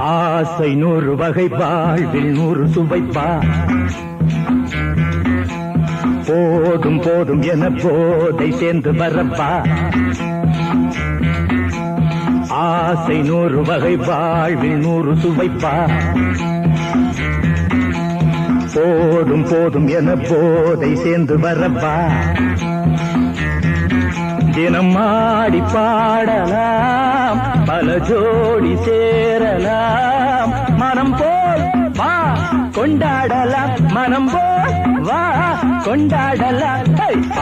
ஆசை 100 வகை வாழ்வில் 100 சுவைப்பா. போதும் போதும் என போதை சேர்ந்து வரப்பா. ஆசை 100 வகை வாழ்வில் 100 சுவைப்பா. போதும் போதும் என போதை சேர்ந்து வரப்பா. தினம் ஆடி பாடலாம், பல ஜோடி சேரலாம். மனம் போல் வா கொண்டாடலாம், மனம் போல் வா கொண்டாடலாம்.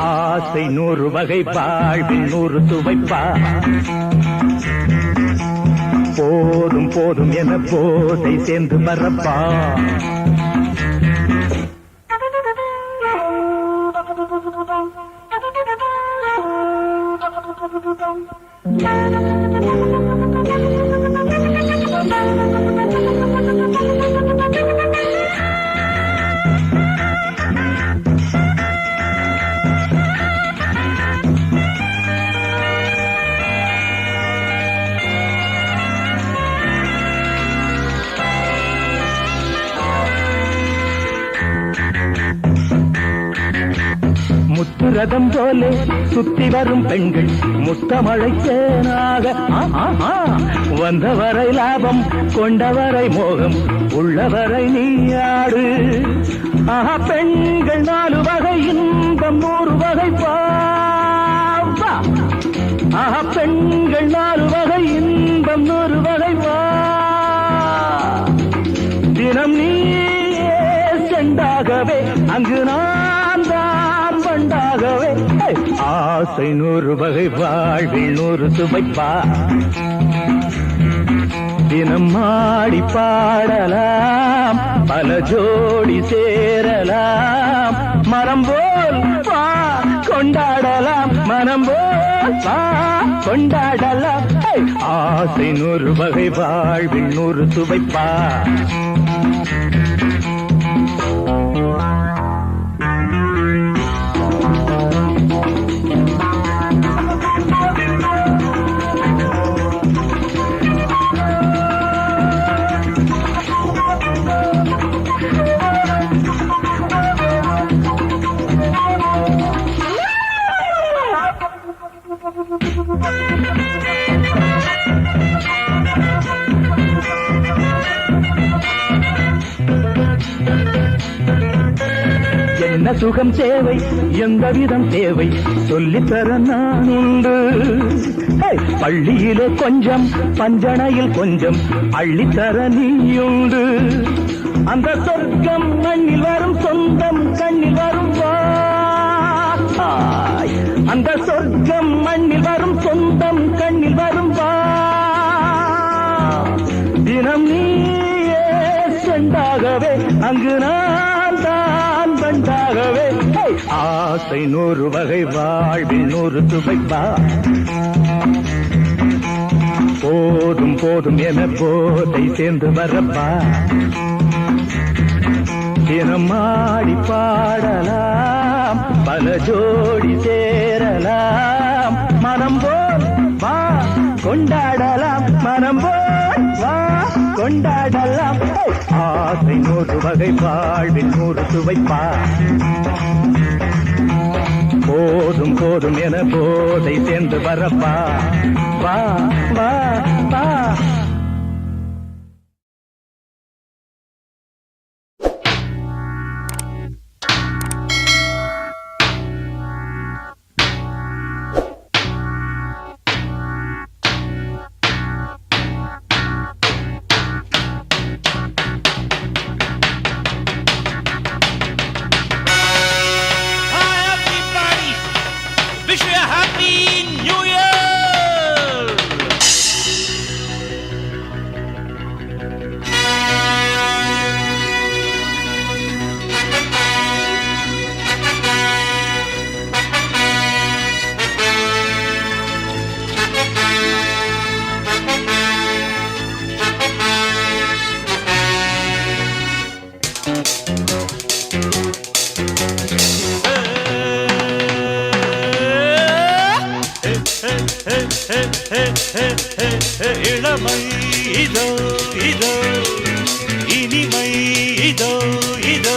ஆசை 100 வகை வாழ்வில் 100 சுவைப்பா. போதும் போதும் என போதை சேர்ந்து வரப்பா. முத்துரதம் போலே சுத்தி வரும் பெண்கள் முத்தமழை தேனாக. வந்தவரை லாபம், கொண்டவரை மோகம், உள்ளவரை நீயாடு. பெண்கள் 4 வகை இன்பம் 100 வகை பாவா. பெண்கள் 4 வகை இன்பம் 100 வகை வா. தினம் நீ செண்டாகவே அங்கு நான் தான் பண்டாகவே. ஆசை 100 வகை வாழ்வில் 100 சுவைப்பா. தினம் ஆடி பாடலாம், பல ஜோடி சேரலாம். மரம் போல் வா கொண்டாடலாம், மனம் போல் வா கொண்டாடலாம். ஆசை 100 வகை வாழ்வில் 100 சுவைப்பா. என்ன சுகம் தேவை, எந்த விதம் தேவை, சொல்லித்தர நான் உண்டு. பள்ளியிலே கொஞ்சம், பஞ்சனையில் கொஞ்சம், அள்ளித்தர நீயுண்டு. அந்த சொர்க்கம் மண்ணில் வரும், சொந்தம் கண்ணில் வரும் வா. அந்த சொர்க்கம் மண்ணில் வரும், சொந்தம் கண்ணில் வரும் வா. தினம் நீயே செண்டாகவே அங்கு நான் தான் பண்டாகவே. ஆசை 100 வகை வாழ்வில் 100 சுவைப்பா. போதும் போதும் என போதை சேர்ந்து வரப்பா. தினம் ஆடி பாடலாம், பல ஜோடி சேரலாம். மனம் போல் வா கொண்டாடலாம், மனம் போல் வா கொண்டாடலாம். ஆசை 100 வகை வாழ்வில் 100 சுவைப்பா. போதும் போதும் என போதை சேர்ந்து வரப்பா. வா வா வா. இளமை இதோ இதோ இனிமை இதோ இதோ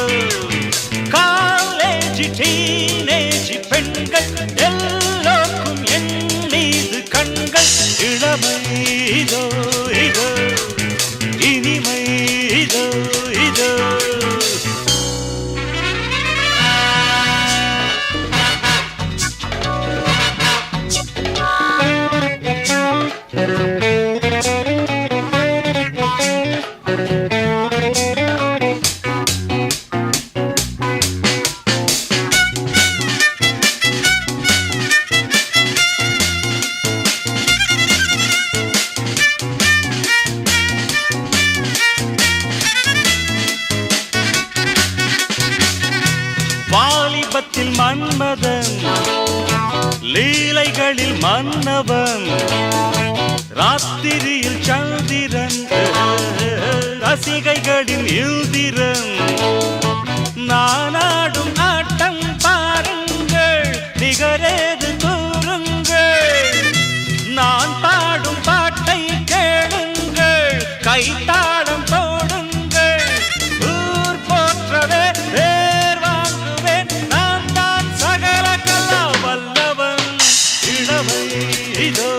காலேஜ் டீனேஜ் பெண்கள் எல்லோருக்கும் என் மீது கண்கள் இளமை இதோ இதோ இனிமை இதோ இதோ வாலிபத்தில் மன்மதன் லீலைகளில் மன்னவன் ராத்திரியில் சந்திரன் ரசிகைகளின் இந்திரன் நானாடும் ஆட்டம் பாருங்கள் நிகரேது கூறுங்கள் நான் பாடும் பாட்டை கேளுங்கள் கைத்தாளம் போடுங்கள் ஊர் போற்றவே பேர் வாங்குவேன் நான் தான் சகல கலா வல்லவன் இளமை இதோ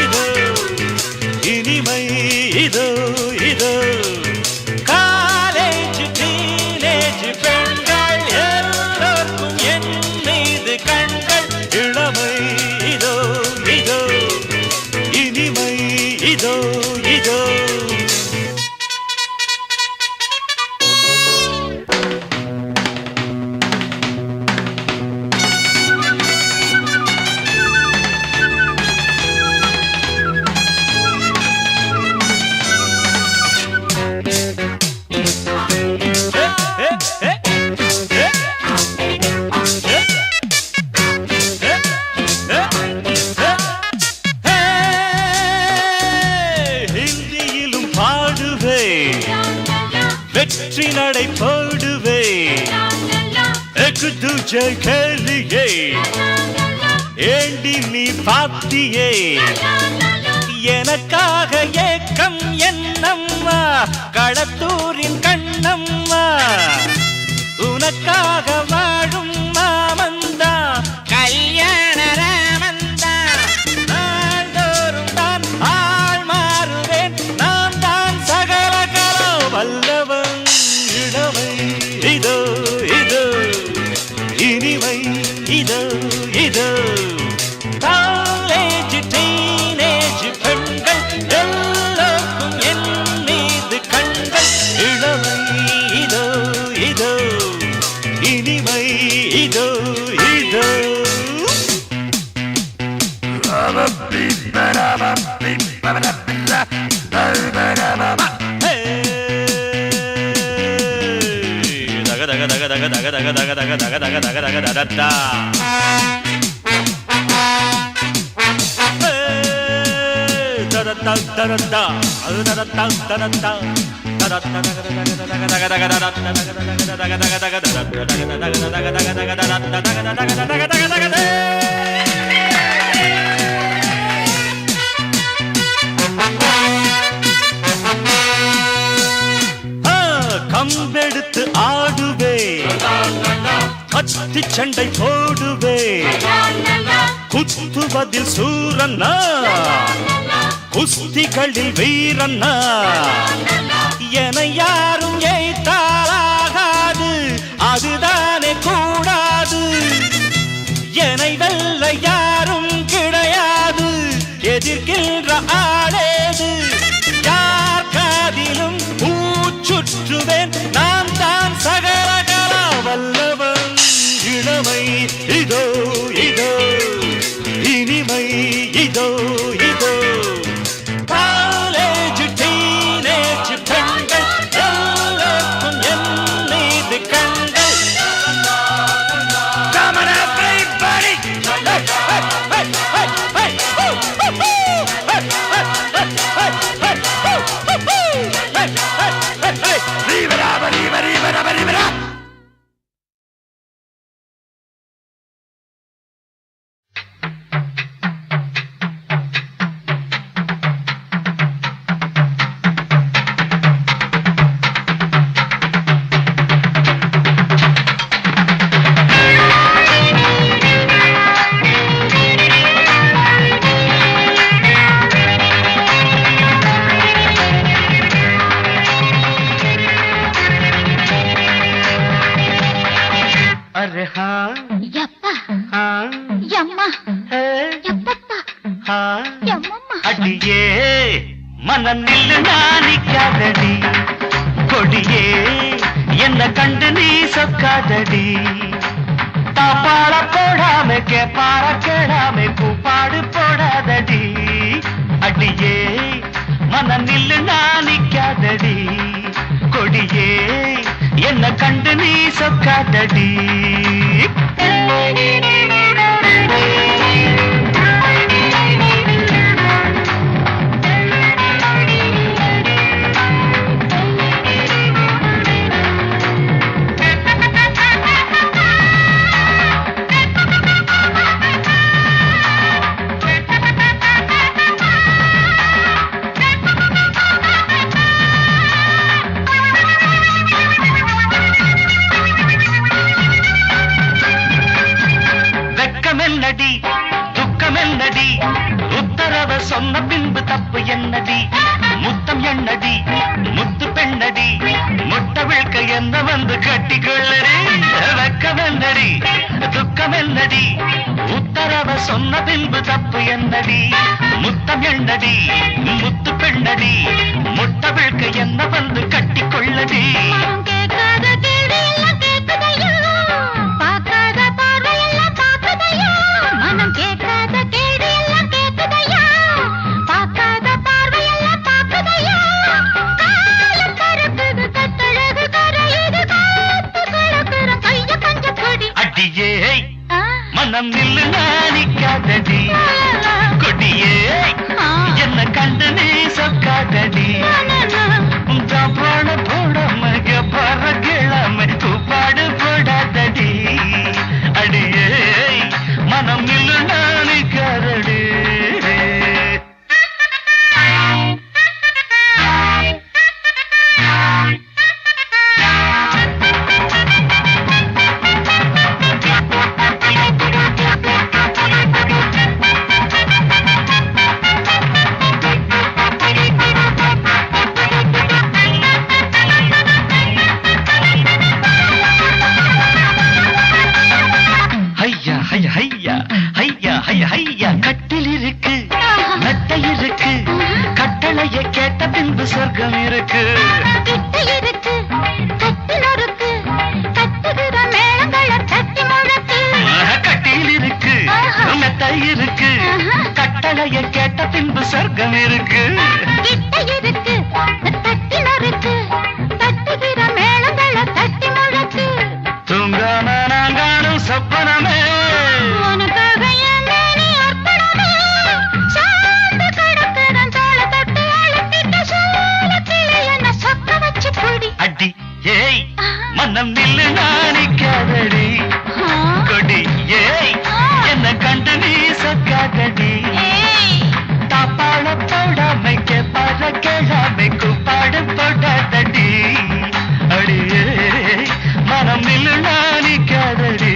இதோ இனிமை இதோ இதோ காலேஜ் டீனேஜ் பெண்கள் எல்லோருக்கும் என் மீது கண்கள் இளமை இதோ இதோ இனிமை இதோ இதோ ஹிந்தியிலும் பாடுவேன் வெற்றி நடை போடுவேன் एक दूजे के लिए ஏண்டி நீ பாத்தியே எனக்காக ஏக்கம் என்னம்மா களத்தூரின் கண்ணம்மா உனக்காக வாழும் மாமந்தா கல்யாண ராமந்தா நாள்தோறும் தான் ஆள் மாறுவேன் நான் தான் சகல கலா வல்லவன் இளமை இதோ இதோ இனிமை இதோ இதோ காலேஜ் டீனேஜ் பெண்கள் எல்லோருக்கும் என் மீது கண்கள் இளமை இதோ இதோ இனிமை இதோ இதோ கம்பெடுத்து ஆடுவே கத்தி சண்டை போடுவே குத்துவதில் சூரன்னா குஸ்திகளில் வீரன்னா என யாரும் ஏய்த்தாலாகாது அதுதானே கூடாது என்னை வெல்ல யாரும் கிடையாது எதிர்க்கின்ற ஆளேது யார் காதிலும் பூச்சுற்றுவேன் நான் தான் சகல கலா வல்லவன் இளமை இதோ இதோ இனிமை இதோ இதோ காலேஜ் டீனேஜ் பெண்கள் மனம் நில்லு நானிக்காதடி கொடியே என்ன கண்டு நீ சொக்காதடி தாப்பாள போடாம கேப்பார கேடாம கூப்பாடு போடாதடி அடியே மனம் நில்லு நானிக்காதடி கொடியே என்ன கண்டு நீ சொக்காதடி என்னடி துக்கம் என்னடி உத்தரவ சொன்ன பின்பு தப்பு என்னடி முத்தம் என்னடி முத்து பெண்ணடி முட்டை விழ்க்க என்ன வந்து கட்டிக்கொள்ளடி வெக்கம் என்னடி துக்கம் என்னடி உத்தரவ சொன்ன பின்பு தப்பு என்னடி முத்தம் என்னடி முத்து பெண்ணடி முட்டை விழ்க்க என்ன வந்து கட்டிக்கொள்ளடி மனம் நில்லு நானிக்காதடி கொடியே என்ன கண்டு நீ சொக்காதடி போட போடாம பற கிழமை கூப்பாடு போடாதடி அடியே மனம் நில்லு நானிக்காதடி கட்டில் இருக்கு நட்டை இருக்கு கட்டளைய கேட்ட பின்பு சொர்க்கம் இருக்கு கட்டில் இருக்கு நட்டை இருக்கு கட்டளைய கேட்ட பின்பு சொர்க்கம் இருக்கு தூங்காம நாங்கானும் சொப்பனமே மனம் நில்லு நானிக்காதடி கொடி ஏய் என்ன கண்டு நீ சொக்காதடி தாப்பாள போடாமை கேப்பாட கேளாமை கூப்பாடு போடாதடி அடியே மனம் நில்லு நானிக்காதடி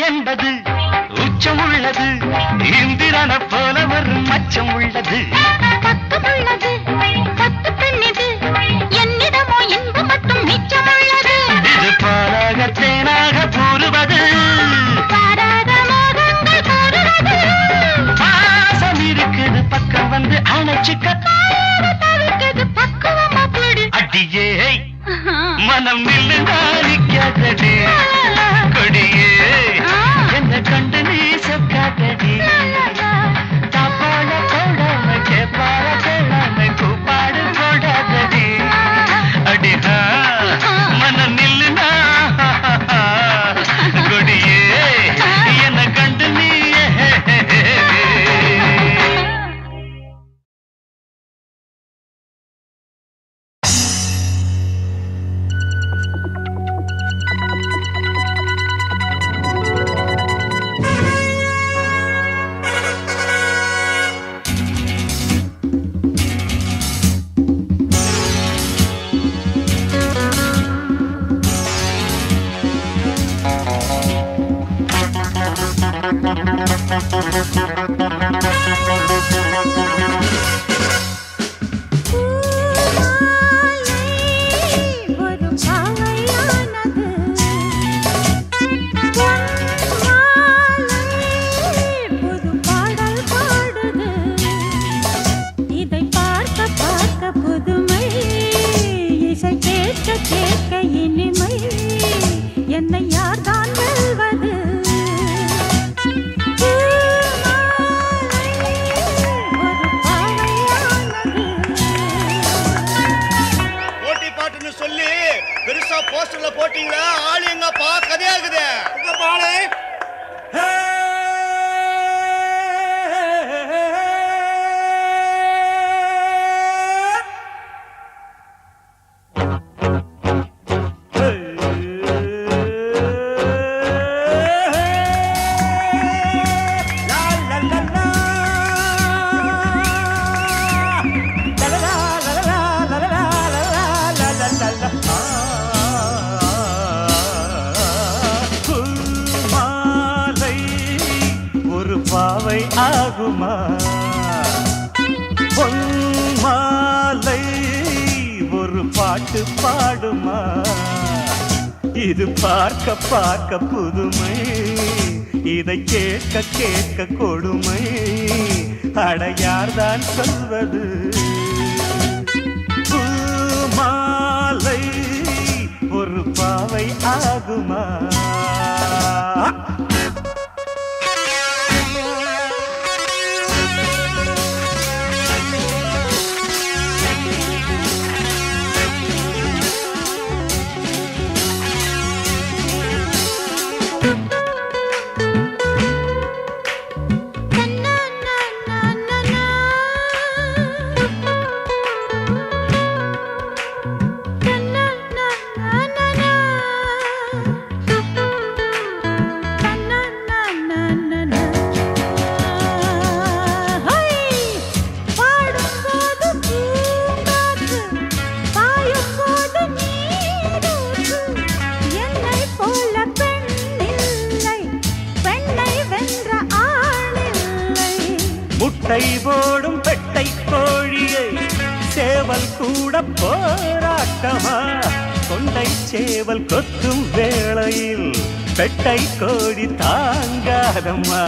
என்பது உச்சம் உள்ளது இந்திரன போல ஒரு மச்சம் உள்ளது பக்கம் உள்ளது பத்து பெண்ணிது என்னிடமோ இன்பு மட்டும் மிச்சம் உள்ளது இது பாலாக தேனாக கூறுவது பாராத மோகங்கள் கூறுவது பாசம் இருக்குது பக்கம் வந்து அணைச்சுக்க தவிர்க்கிறது பக்குவமா போடு அடியே மனம் நில்லு நானிக்காதடி கொடியே என்ன கண்டு நீ சொக்காதடி தாப்பாள போடாம கேப்பார கேளாம கூப்பாடு போடாதடி அடிஹா மனம் நில்லு கொடியே என்ன கண்டு நீ போஸ்டர்ல போட்டீங்களா ஆளு எங்கப்பா கதையாகுது உங்க பாலே பாவை ஆகுமா பொன்மாலை ஒரு பாட்டு பாடுமா இது பார்க்க பார்க்க புதுமை இதை கேட்க கேட்க கொடுமை அடையார்தான் சொல்வது பூமாலை ஒரு பாவை ஆகுமா முட்டை போடும் பெட்டை கோழியை சேவல் கூட போராட்டமா கொண்டை சேவல் கொத்தும் வேளையில் பெட்டை கோழி தாங்காதம்மா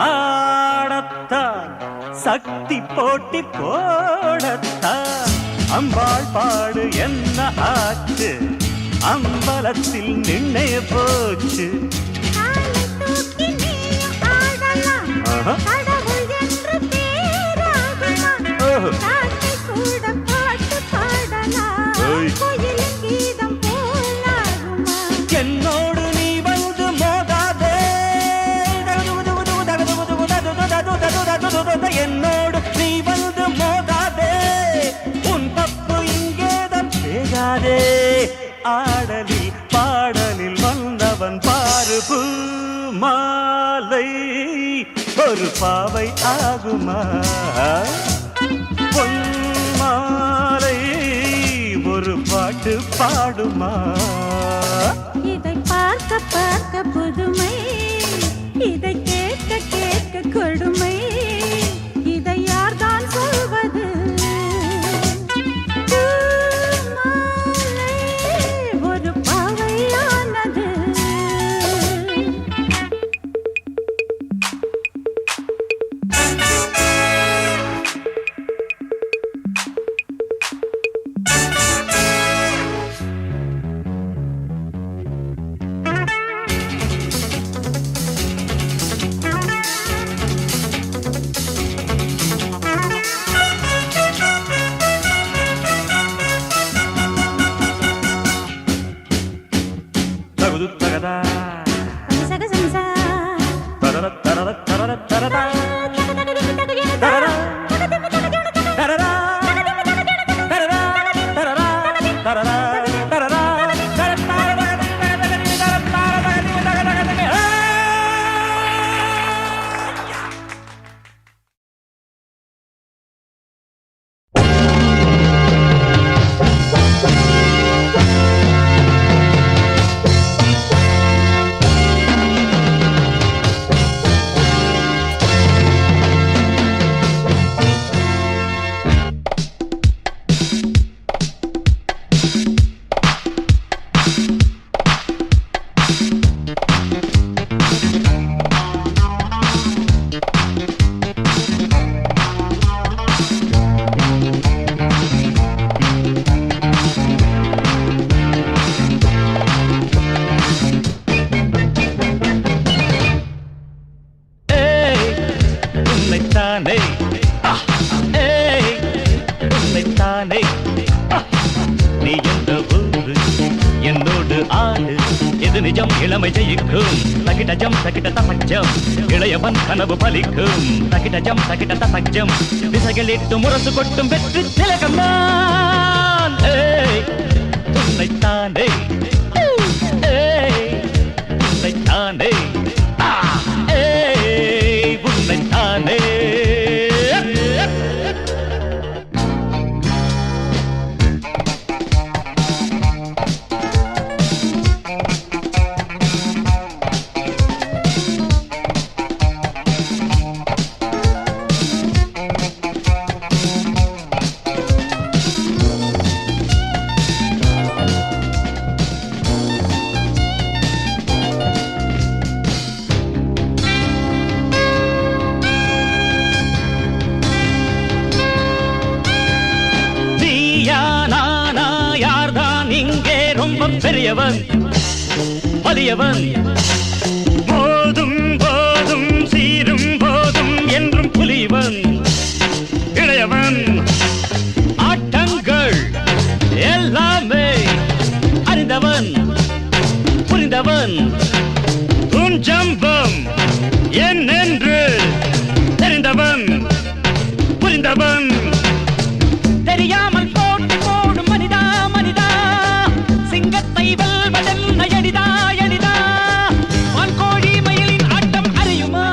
ஆடத்தான் சக்தி போட்டி போடத்தான் அம்பாள் பாடு என்ன ஆச்சு அம்பலத்தில் நின்னே போச்சு என்னோடு நீ வந்து மோதாதே என்னோடு நீ வந்து மோதாதே உன் தப்பு இங்கேதான் பேசாதே ஆடலில் பாடலில் வந்தவன் பாரு பூமாலை ஒரு பாவை ஆகுமா பொன்மாலை ஒரு பாட்டு பாடுமா இதை பார்க்க பார்க்க புதுமை இதை கேட்க கேட்க கொடுமை இதை யார்தான் சொல்வது ஒரு பாவையானது சக சம்சா தரர தரர தரர தரர தரர நீ எந்த ஊரு என்னோடு ஆடு எது நிஜம் இளமை ஜெயிக்கும் தகிடஜம் தகிட தசஜம் இளையவன் கனவு பலிக்கும் தகிடஜம் தகிட தசஜம் திசைகளிட்டு முரசு கொட்டும் வெற்றி திலகம் நான் உன்னைத்தானே உன்னைத்தானே உன்னைத்தானே பெரியவன் வலியவன் போதும் போதும் சீரும் போதும் என்றும் புலிவன் இளையவன் ஆட்டங்கள் எல்லாமே அறிந்தவன் புரிந்தவன் உன் ஜம்பம் என்னென்று தெரிந்தவன் புரிந்தவன் தெரியாமல் போட்டு போடும் மனிதா மனிதா சிங்கத்தை வெல்வதென்ன எளிதா எளிதா வான்கோழி மயிலின் ஆட்டம் அறியுமா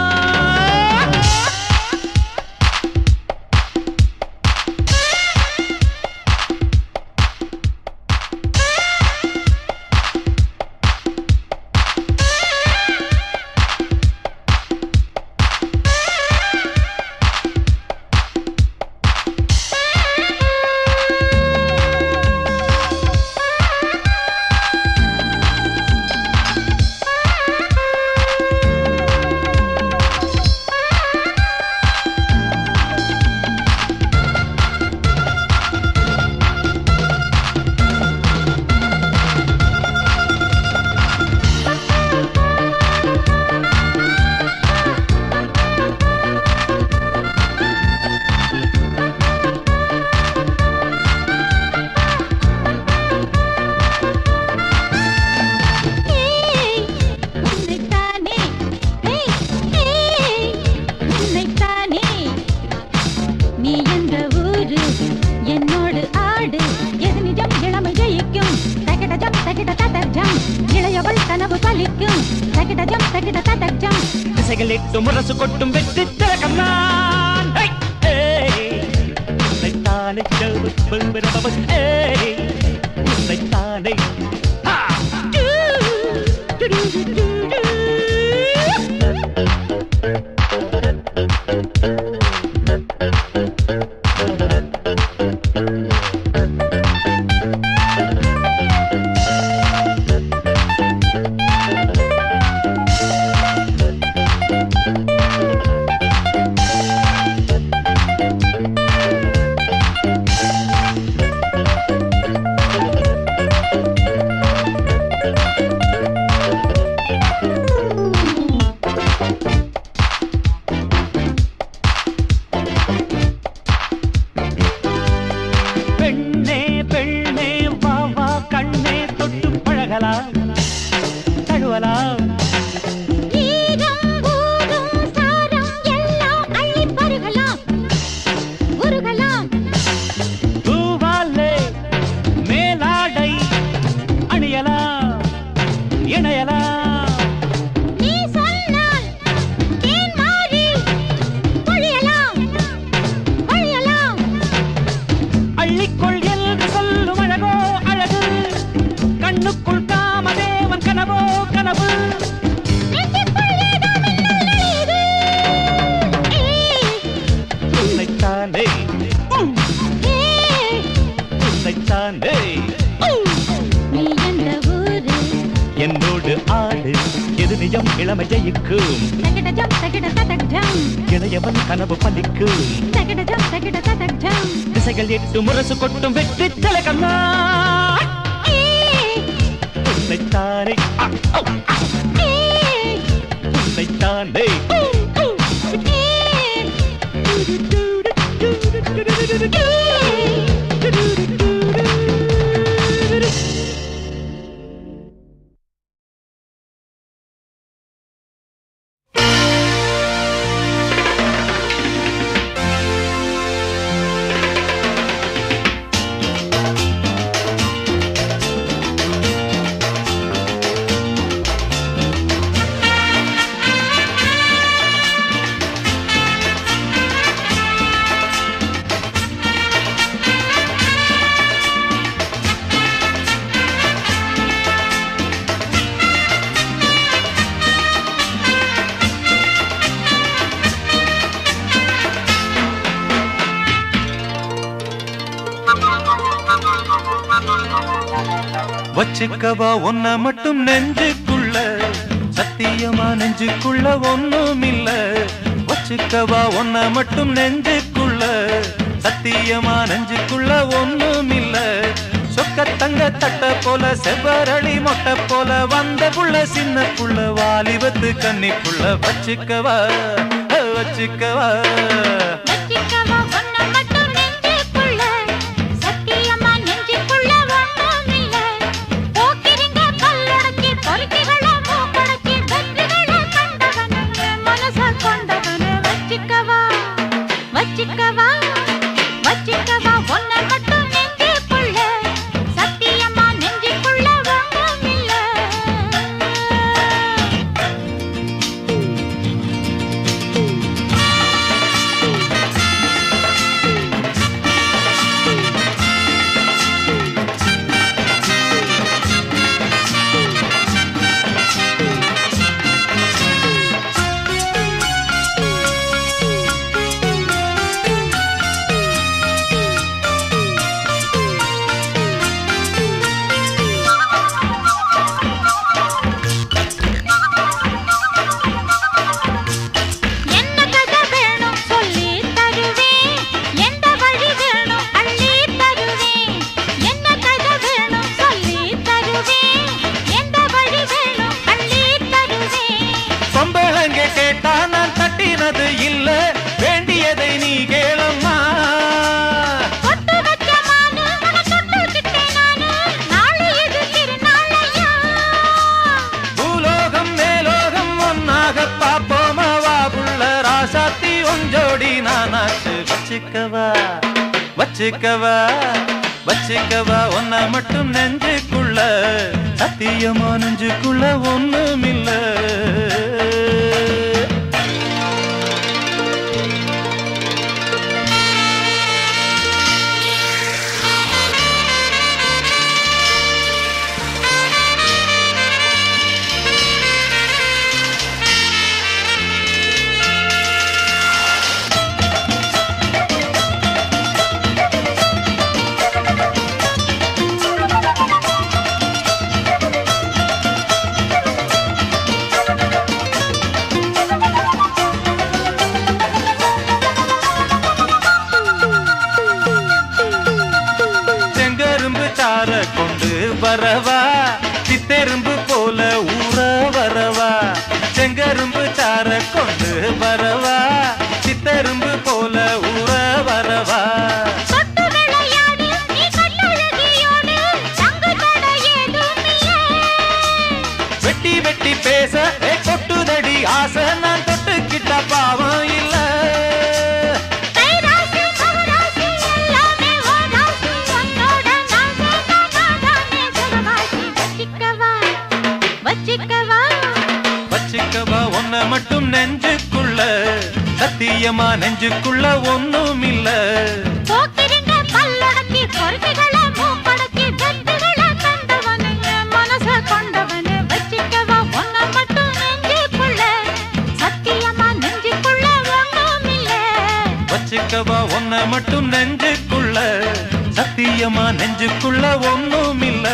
திசைகளிட்டு முரசு கொட்டும் வெற்றி திலகம் நான் உன்னைத்தானே உன்னைத்தானே எது நிஜம் இளமை ஜெயிக்கும் தகிடஜம் தகிட ததக்ஜம் இளையவன் கனவு பலிக்கும் தகிடஜம் தகிட ததக்ஜம் திசைகள் எட்டு முரசு கொட்டும் வெற்றி திலகண்ணா உன்னைத்தானே உன்னைத்தானே வச்சுக்கவா ஒன்ன மட்டும் நெஞ்சுக்குள்ள சத்தியமா நெஞ்சுக்குள்ள ஒண்ணும் இல்ல வச்சுக்கவா ஒன்ன மட்டும் நெஞ்சுக்குள்ள சத்தியமா நெஞ்சுக்குள்ள ஒண்ணும் இல்ல சொக்க தங்க தட்ட போல செவ்வரளி மொட்டை போல வந்த புள்ள சின்ன புள்ள வாலிபத்து கன்னிக்குள்ள வச்சுக்கவா வச்சுக்கவா வச்சிக்கவா ஒன்ன மட்டும் நெஞ்சுக்குள்ள சத்தியமா நெஞ்சுக்குள்ள ஒண்ணும் இல்ல போக்கிரிங்க கல்லடக்கி பொறுக்கிகள மூக்கடக்கி வெற்றிகள கண்டவனே மனச கொண்டவனே வச்சிக்கவா வச்சிக்கவா வச்சிக்கவா ஒன்ன மட்டும் நெஞ்சுக்குள்ள சத்தியமா நெஞ்சுக்குள்ள ஒண்ணும் இல்ல என்ன கதை வேணும் சொல்லி தருவேன் எந்த வழி வேணும் அள்ளி தருவேன் என்ன கதை வேணும் சொல்லி தருவேன் எந்த வழி வேணும் அள்ளி தருவேன் பொம்பளங்க கேட்டா நான் தட்டினது இல்ல வேண்டியதை நீ கேளம்மா பொட்டு வச்ச மானு உன தொட்டுக்கிட்டேன் நானு நாளை இது திருநாளையா பூலோகம் மேலோகம் ஒன்னாக பாப்போமா வா புள்ள ராசாத்தி ஒஞ்சோடி நானாச்சு வச்சுக்கவா வச்சுக்கவா வச்சுக்கவா ஒன்ன மட்டும் நெஞ்சுக்குள்ள சத்தியமா நெஞ்சுக்குள்ள ஒண்ணும் இல்ல செங்கரும்பு சார கொண்டு வரவா சித்தெரும்பு போல ஊற வரவா செங்கரும்பு சார கொண்டு வரவா சித்தெரும்பு போல ஊற வரவா தொட்டு விளையாடு நீ கண்ணழகியோடு சங்கு தட ஏதுமில்லை வெட்டி வெட்டி பேச கொட்டுதடி ஆசை நான் தொட்டுக்கிட்ட பாவம் இல்ல கைராசி மகராசி எல்லாமே ஓராசி உன்னோட நான் சேர்ந்தா நானே சுகவாசி வச்சிக்கவா வச்சிக்கவா வச்சுக்கவா ஒன்ன மட்டும் நெஞ்சுக்குள்ள சத்தியமா நெஞ்சுக்குள்ள ஒண்ணும் இல்ல போக்கிரிங்க பல்லடக்கி பொறுக்கிகள மூக்கடக்கி வெற்றிகள கண்டவனே மனச கொண்டவனே வச்சிக்கவா ஒன்ன மட்டும் நெஞ்சுக்குள்ள சத்தியமா நெஞ்சுக்குள்ள ஒண்ணும் இல்ல வச்சுக்கவா ஒன்ன மட்டும் நெஞ்சுக்குள்ள சத்தியமா நெஞ்சுக்குள்ள ஒண்ணும் இல்ல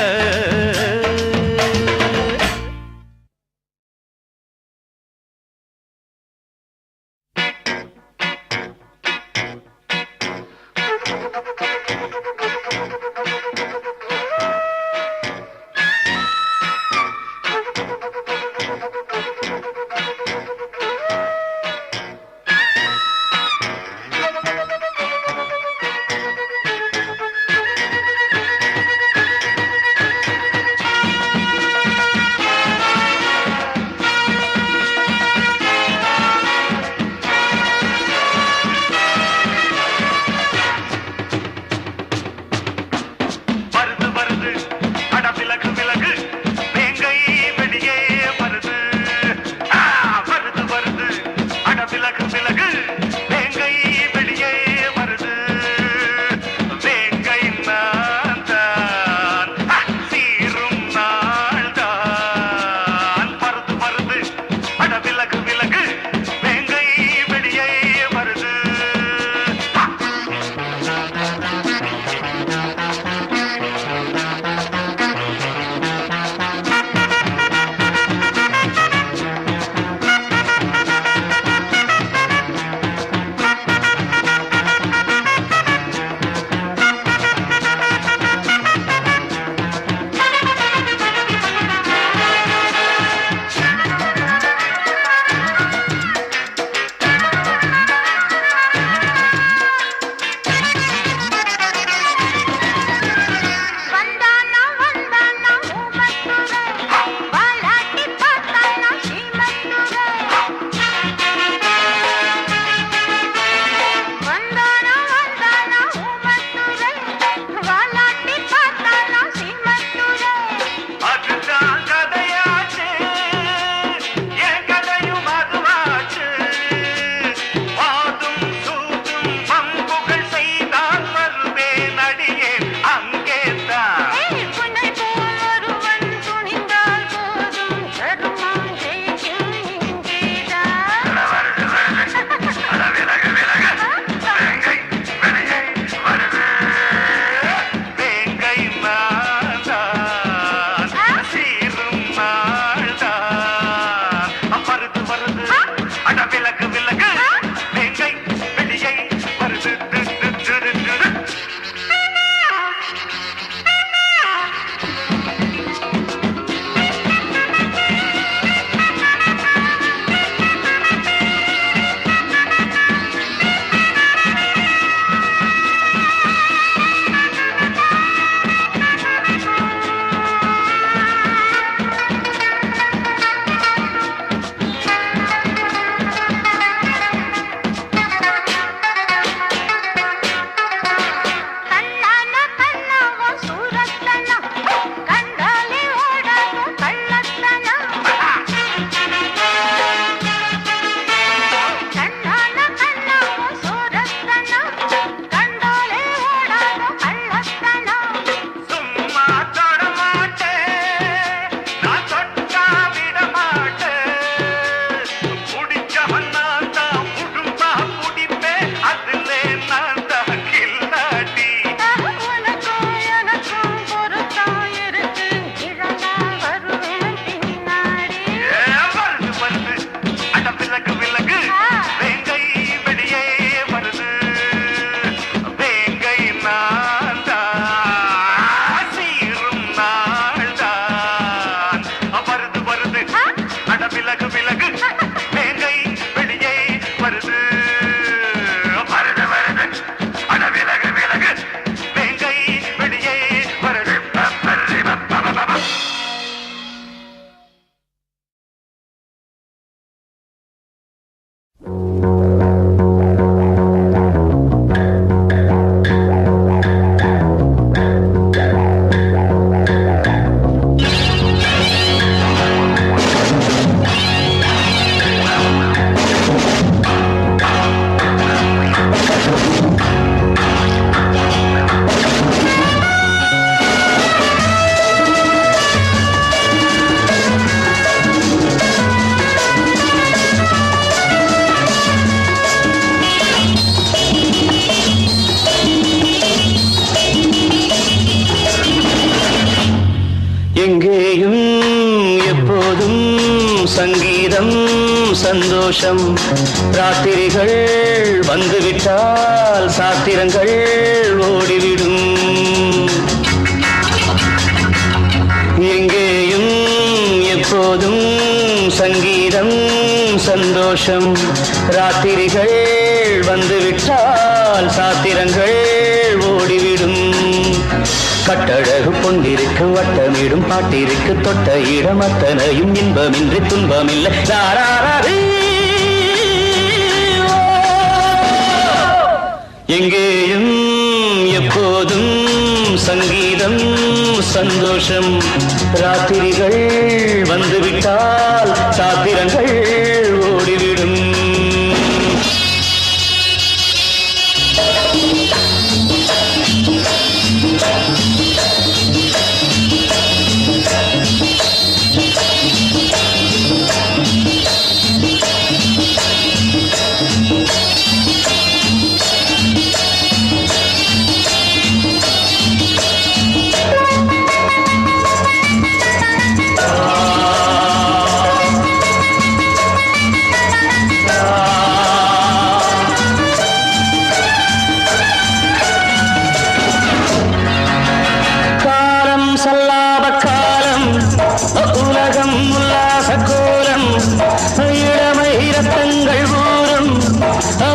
சங்கீதம் சந்தோஷம் ராத்திரிகள் வந்துவிட்டால் சாத்திரங்கள் ஓடிவிடும் எங்கேயும் எப்போதும் சங்கீதம் சந்தோஷம் ராத்திரிகள் வந்துவிட்டால் சாத்திரங்கள் ஓடிவிடும் கட்டழகு பொன்னிருக்கு வட்டமிடும் பாட்டிற்கு தொட்ட இடம் அத்தனையும் இன்பமின்றி துன்பமில்லை எங்கேயும் எப்போதும் சங்கீதம் சந்தோஷம் ராத்திரிகள் வந்துவிட்டால் சாத்திரங்கள் ஓடிவிடும் உலகம் உல்லாச கோலம் இளமை ரத்தங்கள் ஊறும்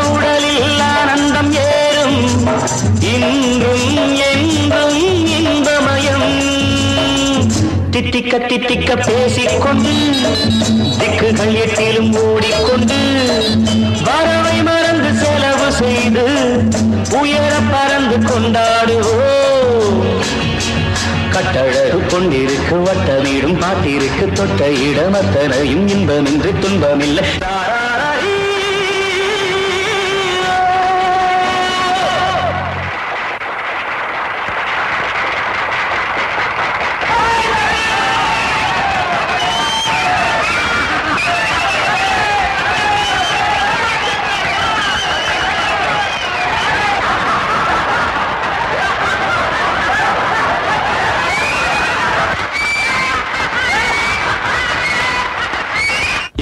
உடலில் ஆனந்தம் ஏறும் இன்றும் என்றும் இன்பமயம் தித்திக்க தித்திக்க பேசிக்கொண்டு திக்குகள் எட்டிலும் ஓடிக்கொண்டு வரவை மறந்து செலவு செய்து உயர பறந்து கொண்டாடுவோம் கட்டழகு கொண்டிருக்கு வட்டமீடும் பாட்டிற்கு தொட்ட இடம் அத்தனையும் இன்பமின்றி துன்பமில்லை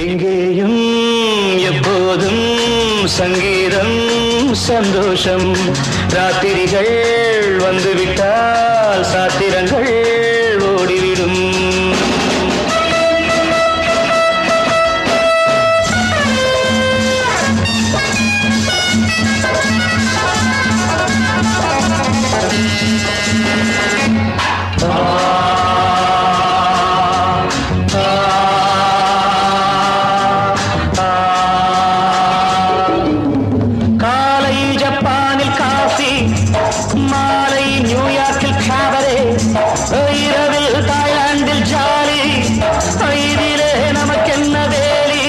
எங்கேயும் எப்போதும் சங்கீதம் சந்தோஷம் ராத்திரிகள் வந்துவிட்டால் சாத்திரங்கள் ஓடிவிடும் மாலை நியூயார்க்கில் காவரே இரவில் தாய்லாந்தில் ஜாலி இதிலே நமக்கென்ன வேலி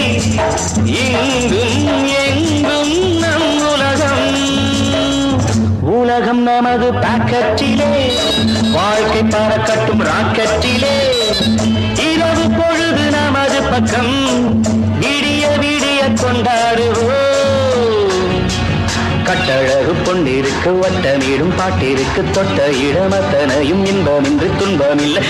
இங்கும் எங்கும் நம் உலகம் உலகம் நமது பாக்கெட்டிலே வாழ்க்கை பறக்கட்டும் ராக்கெட்டிலே இரவு பொழுது நமது பக்கம் விடிய விடிய கொண்டாடுவோம் கட்டழகு பொன்னிருக்கு வட்டமீடும் பாட்டிற்கு தொட்ட இடமத்தனையும் இன்பமின்றி துன்பமில்லை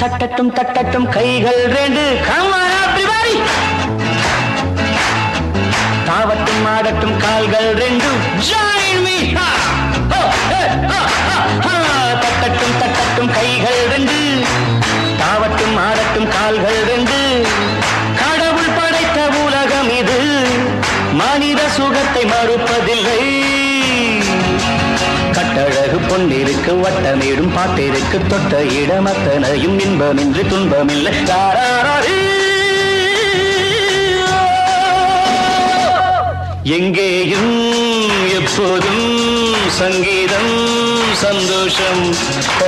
தட்டட்டும் தட்டட்டும் கைகள் ரெண்டு தாவட்டும் ஆடட்டும் கால்கள் ரெண்டு தட்டட்டும் தட்டட்டும் கைகள் ரெண்டு தாவட்டும் ஆடட்டும் கால்கள் ரெண்டு கடவுள் படைத்த உலகம் இது மனித சுகத்தை மறுப்பதில்லை கட்டழகு பொன்னிருக்கு வட்டமீடும் பாட்டிற்கு தொட்ட இடமத்தனையும் இன்பமின்றி துன்பமில்லை எங்கேயும் எப்போதும் சங்கீதம் சந்தோஷம்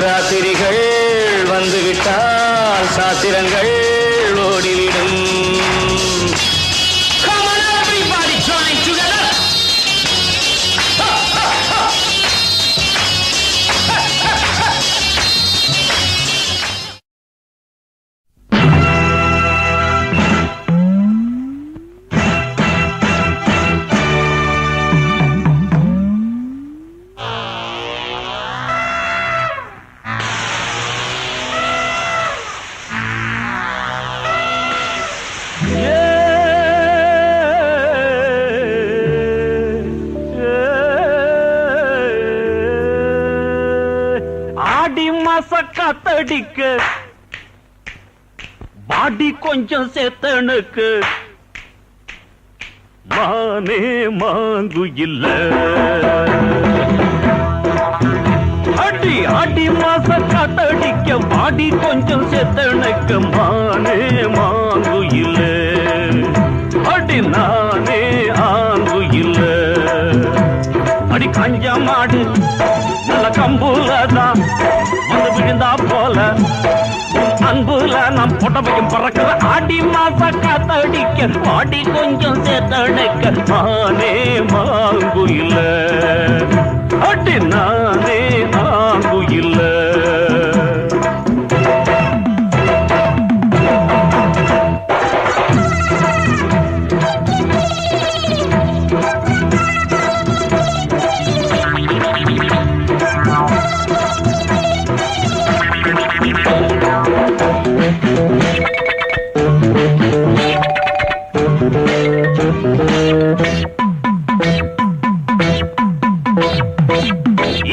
ராத்திரிகள் வந்துவிட்டால் சாத்திரங்கள் ஓடிவிடும். Come on everybody, join together. ஆடி மாச காத்தடிக்க பாடி கொஞ்சம் சேத்தனுக்கு மானே மாங்கு இல்ல. அடி ஆடி மாச காத்தடிக்க பாடி கொஞ்சம் சேத்தனுக்கு மானே மாங்கு இல்ல. அடி நானே ஆங்கு இல்ல. அடி கஞ்ச மாடு நல்ல கம்புலதான் வந்து விழுந்தா போல அன்புல நம் புடவையும் பறக்கிற. ஆடி மாச காத்தடிக்க பாடி கொஞ்சம் சேத்தடைக்க நானே மாங்கு இல்ல. அடி நானே மாங்கு இல்ல.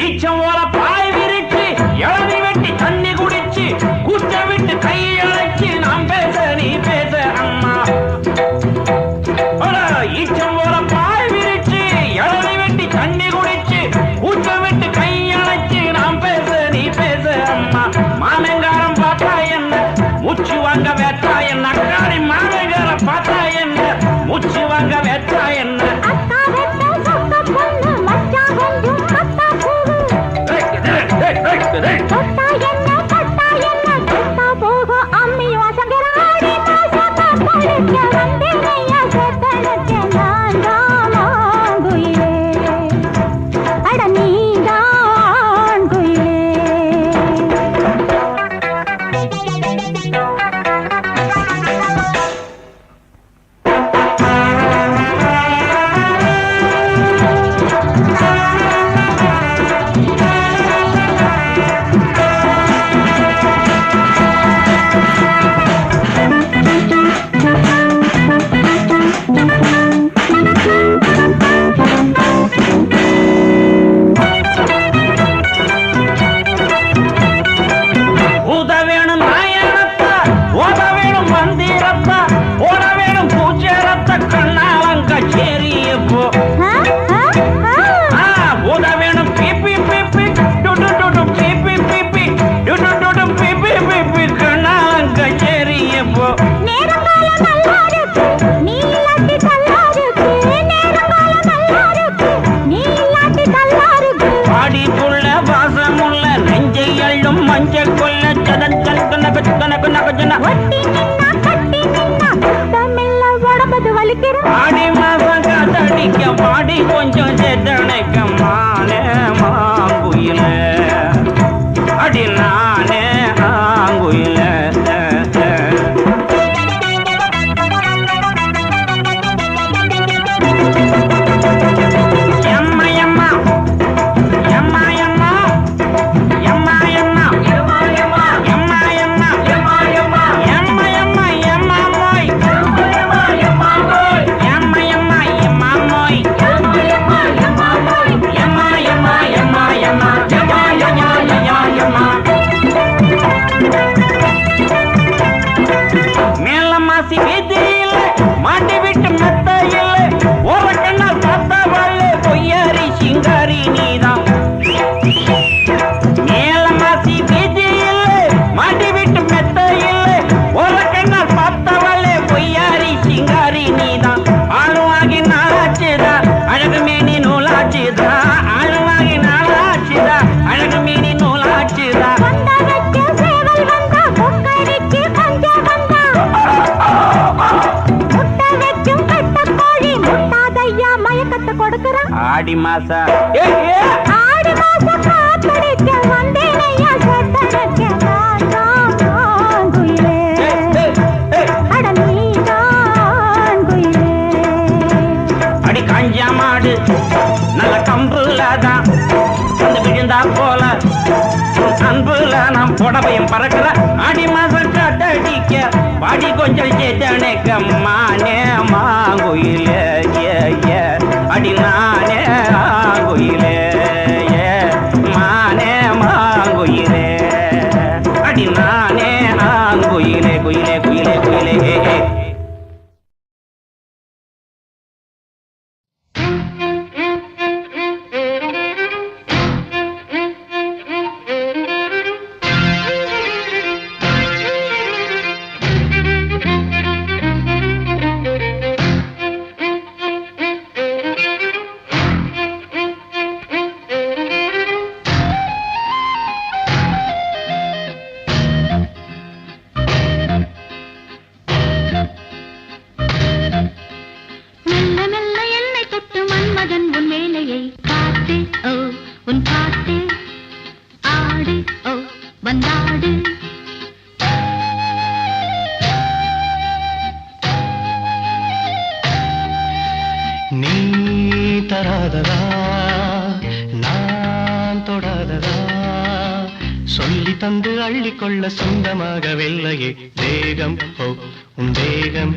ஈச்சம் போல பாய் விரிச்சு இளநி வெட்டி தண்ணி குடிச்சு கூச்ச விட்டு கை அழைச்சு நாம் பேச நீ பேச அம்மா. ஈச்சம் போல பாய் விரிச்சு இளநி வெட்டி தண்ணி குடிச்சு கூச்ச விட்டு கை அழைச்சு நாம் பேச நீ பேச அம்மா. மாமங்காரம் பார்த்தா என்ன மூச்சு வாங்க வேட்டா என்ன. அக்காடி மாமங்காரம் பார்த்தா என்ன மூச்சு வாங்க வேட்டா என்ன. ஆடி மாசம் காத்தடிக்க பாடி கொஞ்சம் சேத்தனைக்க மானே மாங்குயில. அடி நானே ஆங்குயில. யாரதையா மயக்கத்தை கொடுக்கறான் ஆடி மாசம் ஆடி மாசம் காத்தடிக்க வந்தேனையா சட்டனக்க நான் குயிலே அட நீதான் குயிலே அடி காஞ்சா மாடு நல்ல கம்புலதான் வந்து விழுந்தா போல அன்புல நாம் புடவையும் பறக்கிற ஆடி மாசம் காத்தடிக்க பாடி கொஞ்சம் சேத்தனைக்க மானே மாங்குயிலே அடி நானே ஆங்குயிலே மானே மாங்குயிலே அடி நானே ஆங்குயிலே குயிலே குயிலே குயிலே நீ தராததா நான் தொடாததா சொல்லி தந்து அள்ளிக்கொள்ள சொந்தமாகவில்லையே தேகம் ஹோ உன் தேகம்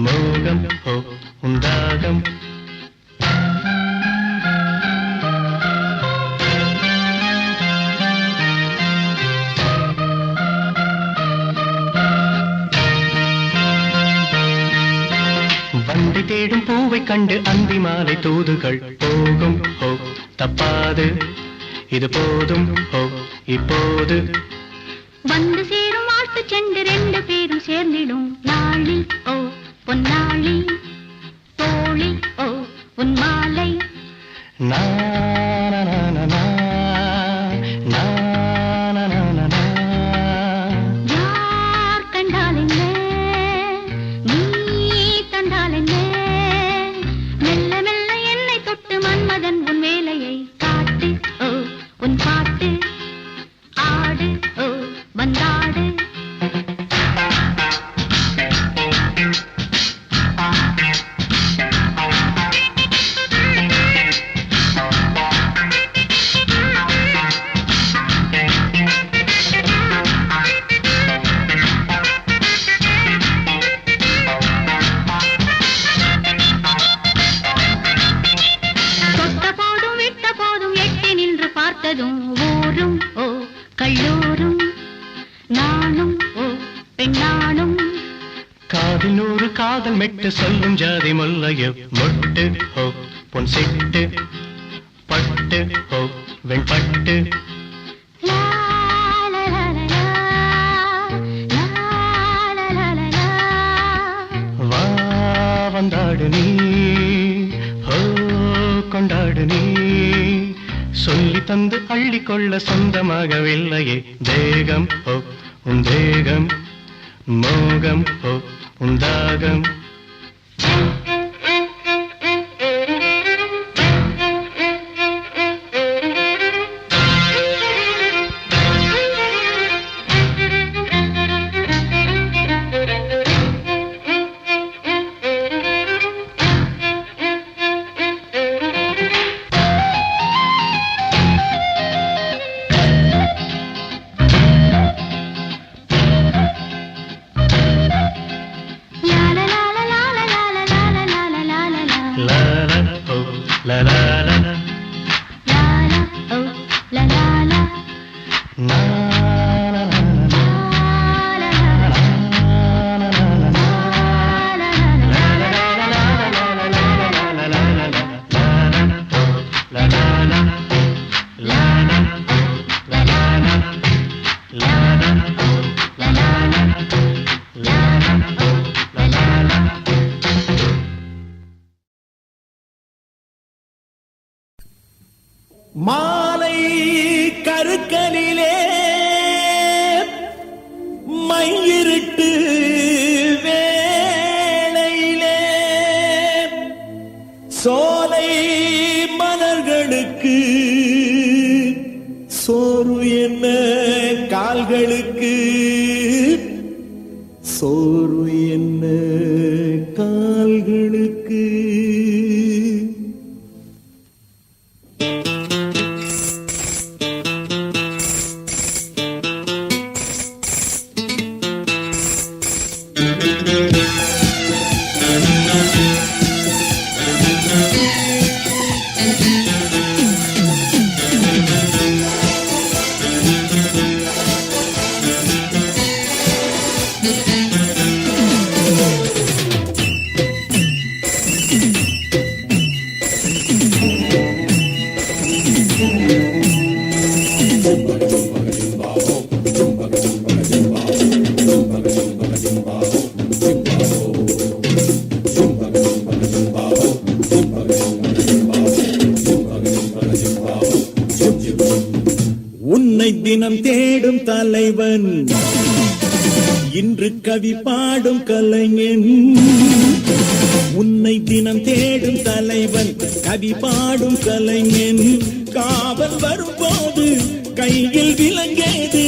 மோகம் ஹோ உன் தாகம் வண்டி தேடும் பூவை கண்டு அந்தி மாலை தூதுகள் போகும் ஹோ தப்பாது இது போதும் ஹோ இப்போது வந்து சேரும் வாழ்த்து சென்று ரெண்டு பேரும் சேர்ந்திடும் நாளி ஓ பொன்னாளி தோழி ஓ உன் மாலை யார் கண்டால் என்ன நீ தந்தால் என்ன மெல்ல மெல்ல என்னை தொட்டு மன்மதன் உன் வேலையை காட்டு ஓ உன் பாட்டு ஆடு ஓ வந்தாடு தொட்ட போதும் விட்ட போதும் எட்டி நின்று பார்த்ததும் ஊரும் ஓ கல்லூரும் நானும் ஓ பெண்ணானும் காதில் நூறு காதல் மெட்டு சொல்லும் ஜாதி முல்லையோ மொட்டு ஹோ பொன் சிட்டு பட்டு ஹோ வெண்பட்டு லா லா லா லா லா லா லா லா லா வா வந்தாடு நீ ஹோ கொண்டாடு நீ சொல்லி தந்து அள்ளிக்கொள்ள சொந்தமாகவில்லையே தேகம் ஹோ உன் தேகம் மோகம் ஹோ உன் தாகம் la la la la la la oh la la la na la la la la la மாலை கருக்கலிலே மையிருட்டு வேளையிலே சோலை மலர்களுக்கு சோறு என்ன கால்களுக்கு சோறு என்ன கால்களுக்கு உன்னை தினம் தேடும் தலைவன் இன்று கவி பாடும் கலைஞன் உன்னை தினம் தேடும் தலைவன் கவி பாடும் கலைஞன் காவல் வரும்போது கையில் விலங்கேது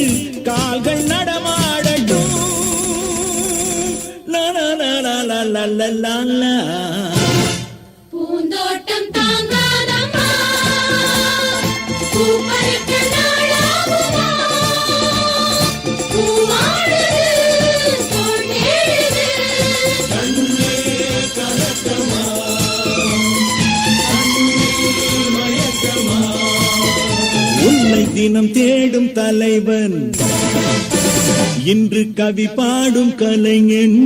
கால்கள் நடமாடட்டும் லலலலலலலலா. பூந்தோட்டம் தாங்காதம்மா பூ பறிக்க நாளாகுமா பூவாடுது தோள் தேடுது உன்னை தினம் தேடும் தலைவன் இன்று கவி பாடும் கலைஞன்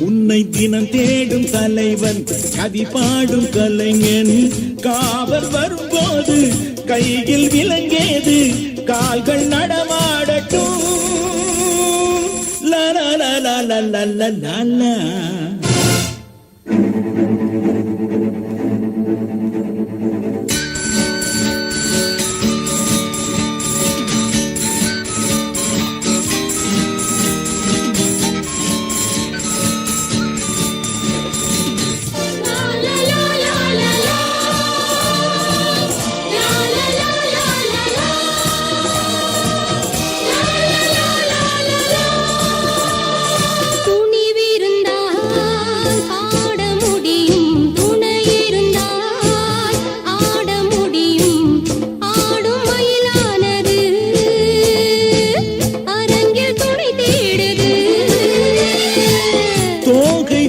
உன்னை தினம் தேடும் தலைவன் கவி பாடும் கலைஞன் காவல் வரும்போது கையில் விலங்கேது கால்கள் நடமாடட்டும் லலலலலலலலா.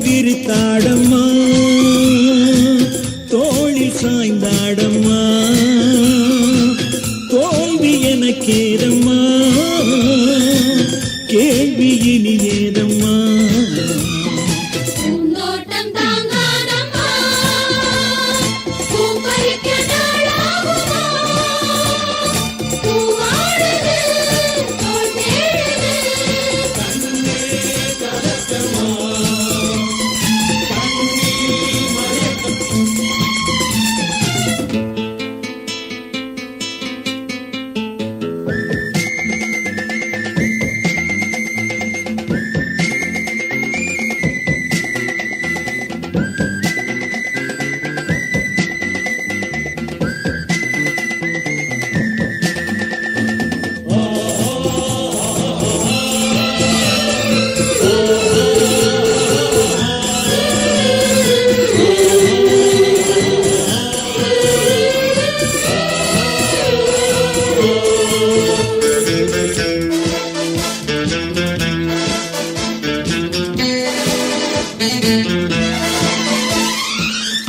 விரித்தாடம்மா தோளில் சாய்ந்தாடம்மா தோல்வி எனக்கேதம்மா கேள்வி இனி ஏதம்மா பூந்தோட்டம் தாங்காதம்மா பூ பறிக்க நாளாகுமா பூவாடுது தோள் தேடுது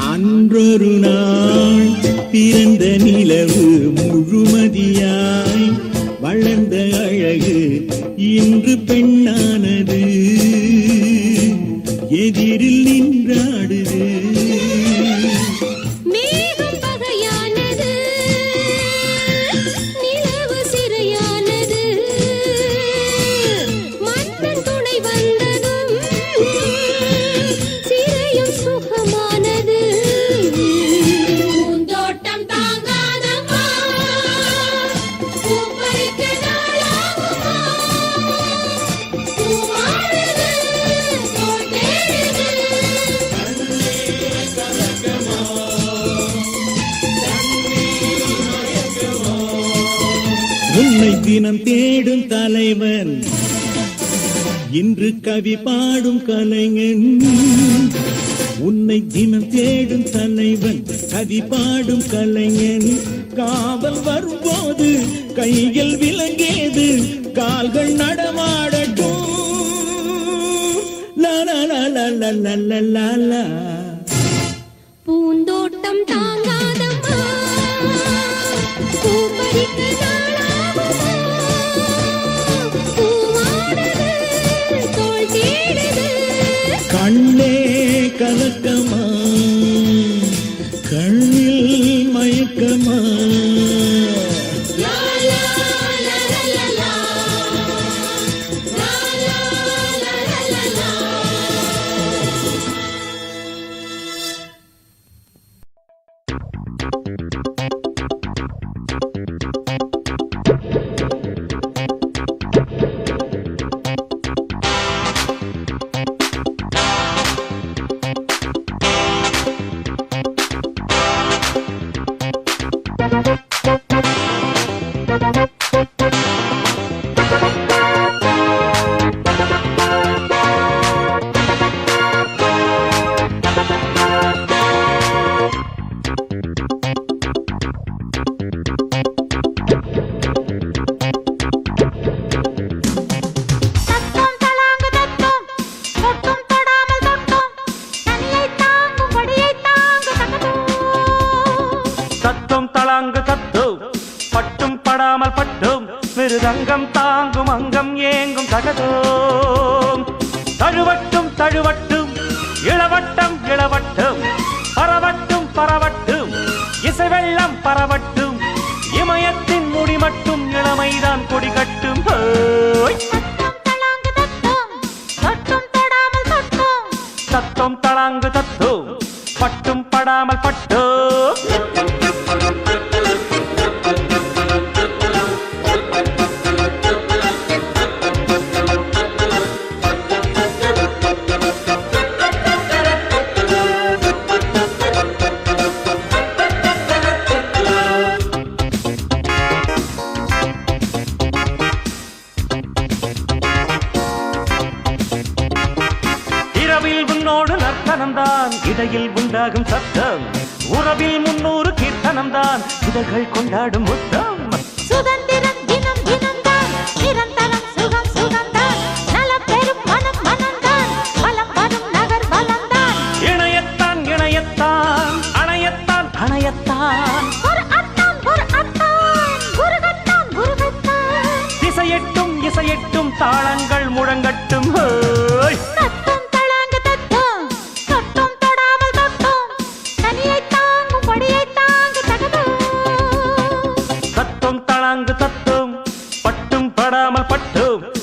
அன்றொரு நாள் பிறந்த நிலவு முழுமதியாய் வளர்ந்த அழகு இன்று பெண்ணானது எதிரில் நின்றாடுது மேகம் பகையானது நிலவு சிறையானது மன்னன் துணை வந்ததும் சிறையும் சுகமானது பூந்தோட்டம் தாங்காதம்மா பூ பறிக்க நாளாகுமா உன்னை தினம் தேடும் தலைவன் இன்று கவி பாடும் கலைஞன். உன்னை தினம் தேடும் தலைவன் கவி பாடும் கலைஞன். காவல் வரும்போது கைகள் விலங்கேது கால்கள் நடமாடட்டும். லா பூந்தோட்டம் தாங்காதம்மா பூப்பறிக்க நாளாகுமா பூவானது தோள் தேடுது கண்ணே கலக்கமா கண்ணில் மயக்கமா லா லா லா லா லா லா லா லா லா. மிருதங்கம் தாங்கும் அங்கம் ஏங்கும் தகதோம். தழுவட்டும் தழுவட்டும் இளவட்டம் இளவட்டம் பரவட்டும் பரவட்டும் இசை வெள்ளம் பரவட்டும் இமயத்தின் முடி மட்டும் இளமைதான் கொடி கட்டும். தத்தம் தளாங்கு தத்தும் பட்டும் படாமல் பட்டோ. இடையில் உண்டாகும் சத்தம் உறவில் 300 கீர்த்தனம் தான் இதழ்கள் கொண்டாடும் முத்தம். சுதந்திரம் தினம் தினம் தான் நிரந்தரம் சுகம் சுகம் தான் நலம் பெரும் மனம் மனம் தான் வலம் வரும் நகர் வலம் தான் இணையத்தான் இணையத்தான் அணையத்தான் அணையத்தான் ஒரு அத்தான் குருகத்தான் குருகத்தான் இசையட்டும் இசையட்டும் தாளங்கள் முழங்கட்டும்.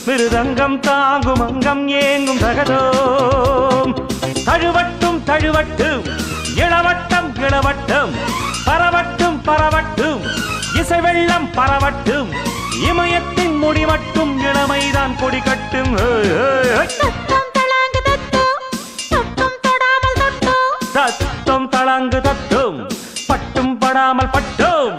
மிருதங்கம் தாங்கும் அங்கம் ஏங்கும் தகதோம். தழுவட்டும் தழுவட்டும் இளவட்டம் இளவட்டம் பரவட்டும் பரவட்டும் இசை வெள்ளம் பரவட்டும் இமயத்தின் முடி மட்டும் இளமைதான் கொடி கட்டும். தத்தம் தளாங்கு தத்தும் பட்டும் படாமல் பட்டும்.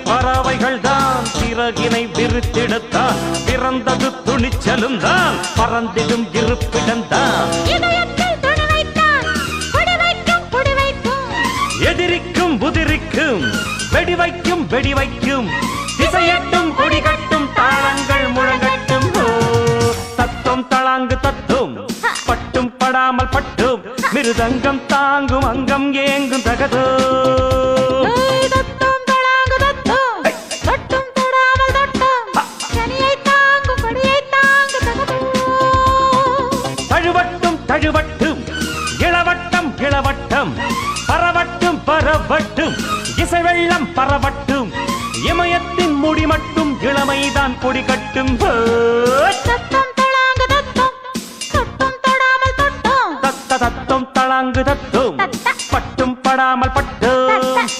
பறவைகள் தான் சிறகினை விரித்திடத்தான் பிறந்தது துணிச்சலும் தான் பறந்திடும் இருப்பிடம் தான். எதிரிக்கும் புதிரிக்கும் வெடி வைக்கும் வெடி வைக்கும் திசையட்டும் கொடி கட்டும் தாளங்கள் முழங்கட்டும். தத்துவம் தளாங்கு தத்தும் பட்டும் படாமல் பட்டும் மிருதங்கம் தாங்கும் அங்கம் ஏங்கும் தகதோ. தழுவட்டும் இளவட்டம் இளவட்டம் பரவட்டும் பரவட்டும் வெள்ளம் பரவட்டும் இமயத்தின் முடி மட்டும் இளமைதான் கொடி கட்டும் தத்தம் தளாங்கு தத்தம் தொட்டும் தொடாமல் தொட்டும் தத்த தத்தும் தளாங்கு தத்தும் பட்டும் படாமல் பட்டும்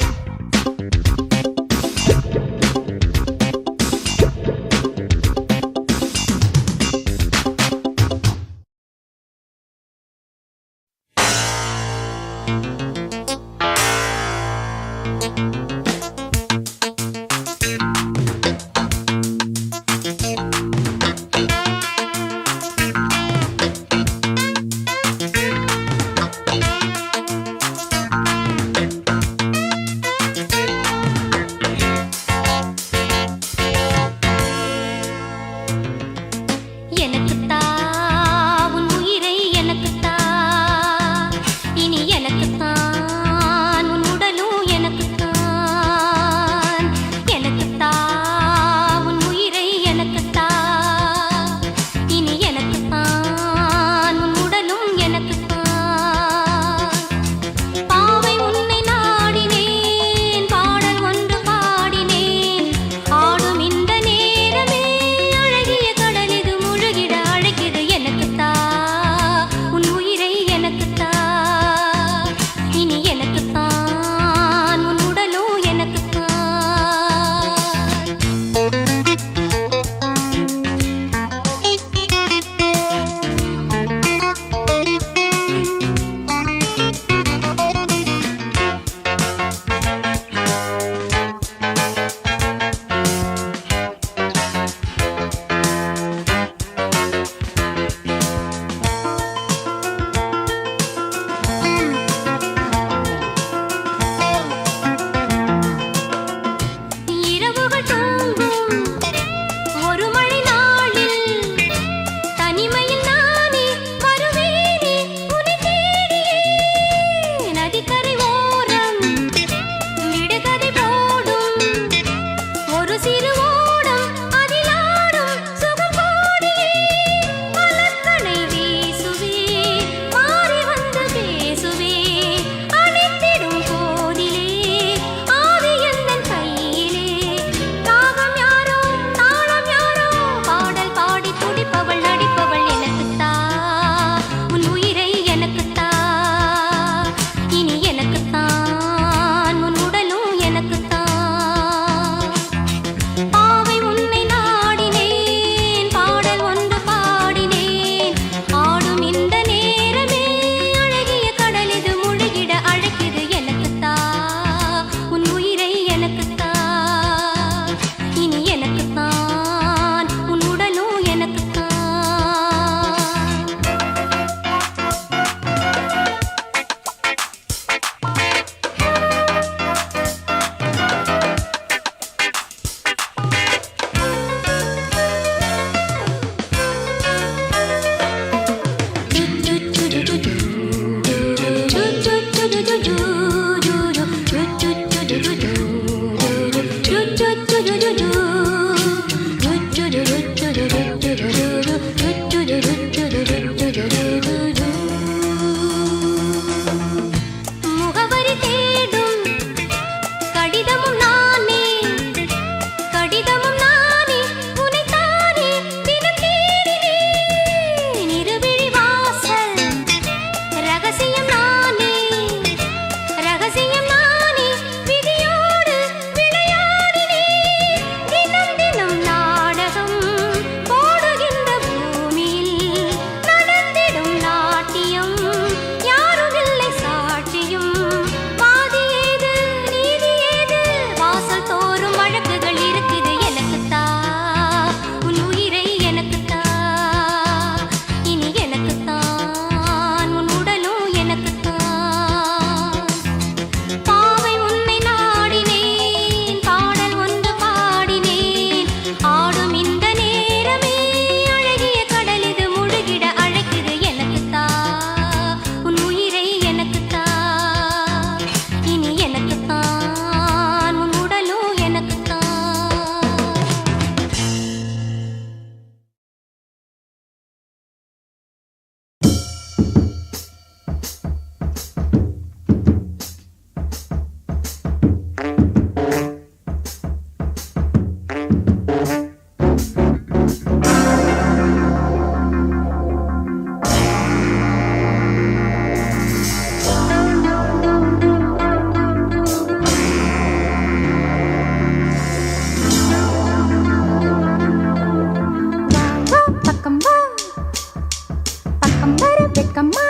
பக்கம் வர வெக்கம்மா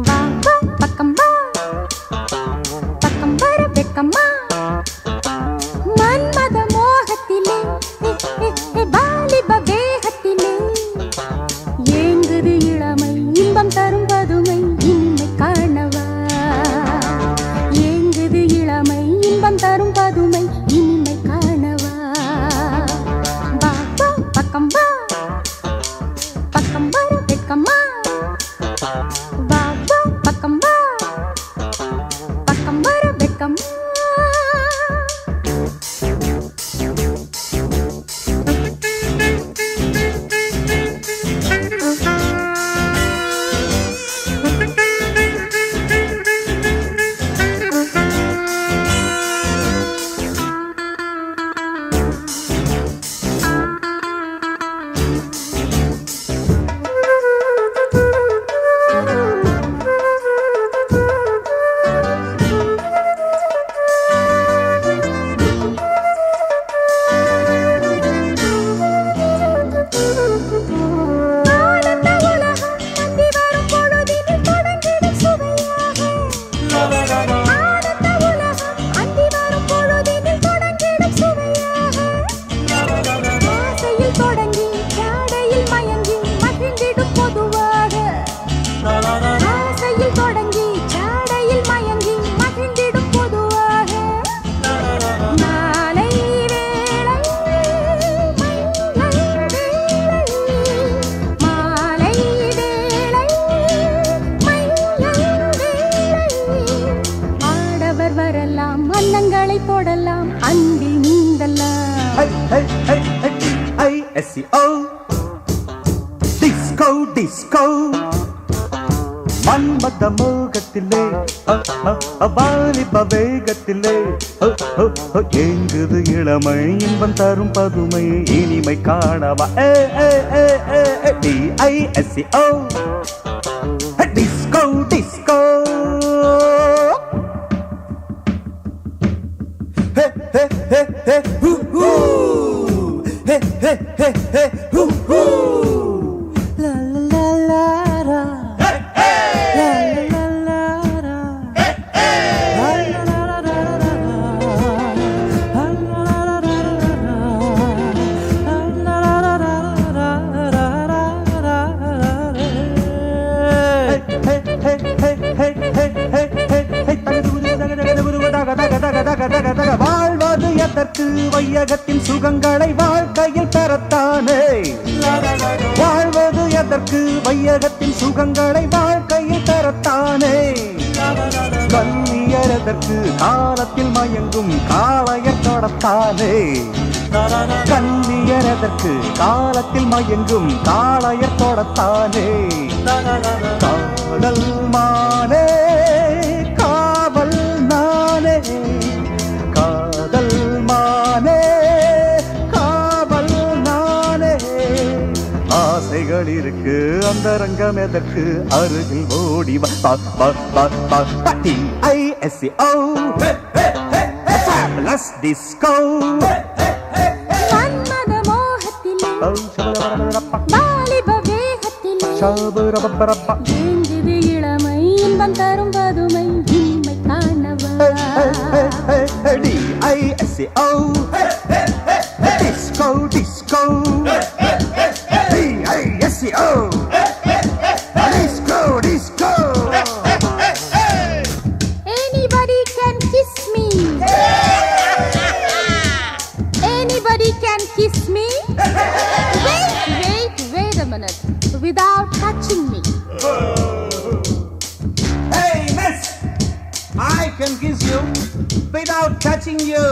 வா வா பக்கம் வா பக்கம் வர வெக்கம்மா மன்மத மோகத்திலே வாலிப வேகத்திலே ஏங்குது இளமை இன்பம் தரும் பதுமை இனிமை காணவா ஏங்குது இளமை இன்பம் தரும் பதுமை இனிமை காணவா வா வா பக்கம் வா பக்கம் வர வெக்கம்மா வா வா பக்கம் வா பக்கம் வர வெக்கம்மா போடலாம் அன்பில் நீந்தலாம் I-S-C-O Disco, disco மன்மத மோகத்திலே வாலிப வேகத்திலே ஏங்குது இளமை இன்பம் தரும் பதுமை இனிமை காணவா D-I-S-C-O Disco, disco Hey, hey, hey, hey, hoo, hoo. Hey, hey, hey, hey, hoo, hoo. La la la la la. Hey, hey. La la la la. Hey, hey. La la la la la. La la la la la. La la la la la. Hey, hey, hey, hey, hey, hey, hey, hey. வாழ்வது எதற்கு வையகத்தின் சுகங்களை வாழ்க்கையில் பெறத்தானே வாழ்வது எதற்கு வையகத்தின் சுகங்களை வாழ்க்கையில் பெறத்தானே கல்வியர் எதற்கு காலத்தில் மயங்கும் காளையர் தொடத்தானே கல்வியர் எதற்கு காலத்தில் மயங்கும் காளையர் தொடத்தானே காதல் மானே காவல் நானே காதல் மானே காவல் நானே ஆசைகள் இருக்கு அந்த ரங்கம் எதற்கு அருகில் ஓடி I-S-C-O Fabulous disco மன்மத மோகத்திலே வாலிப வேகத்திலே ஏங்குது இளமை இன்பம் தரும் பதுமை இனிமை காணவா D-I-S-C-O Disco, disco D-I-S-C-O Disco, disco Anybody can kiss me Anybody can kiss me Wait a minute without touching me Hey miss I can kiss you without touching you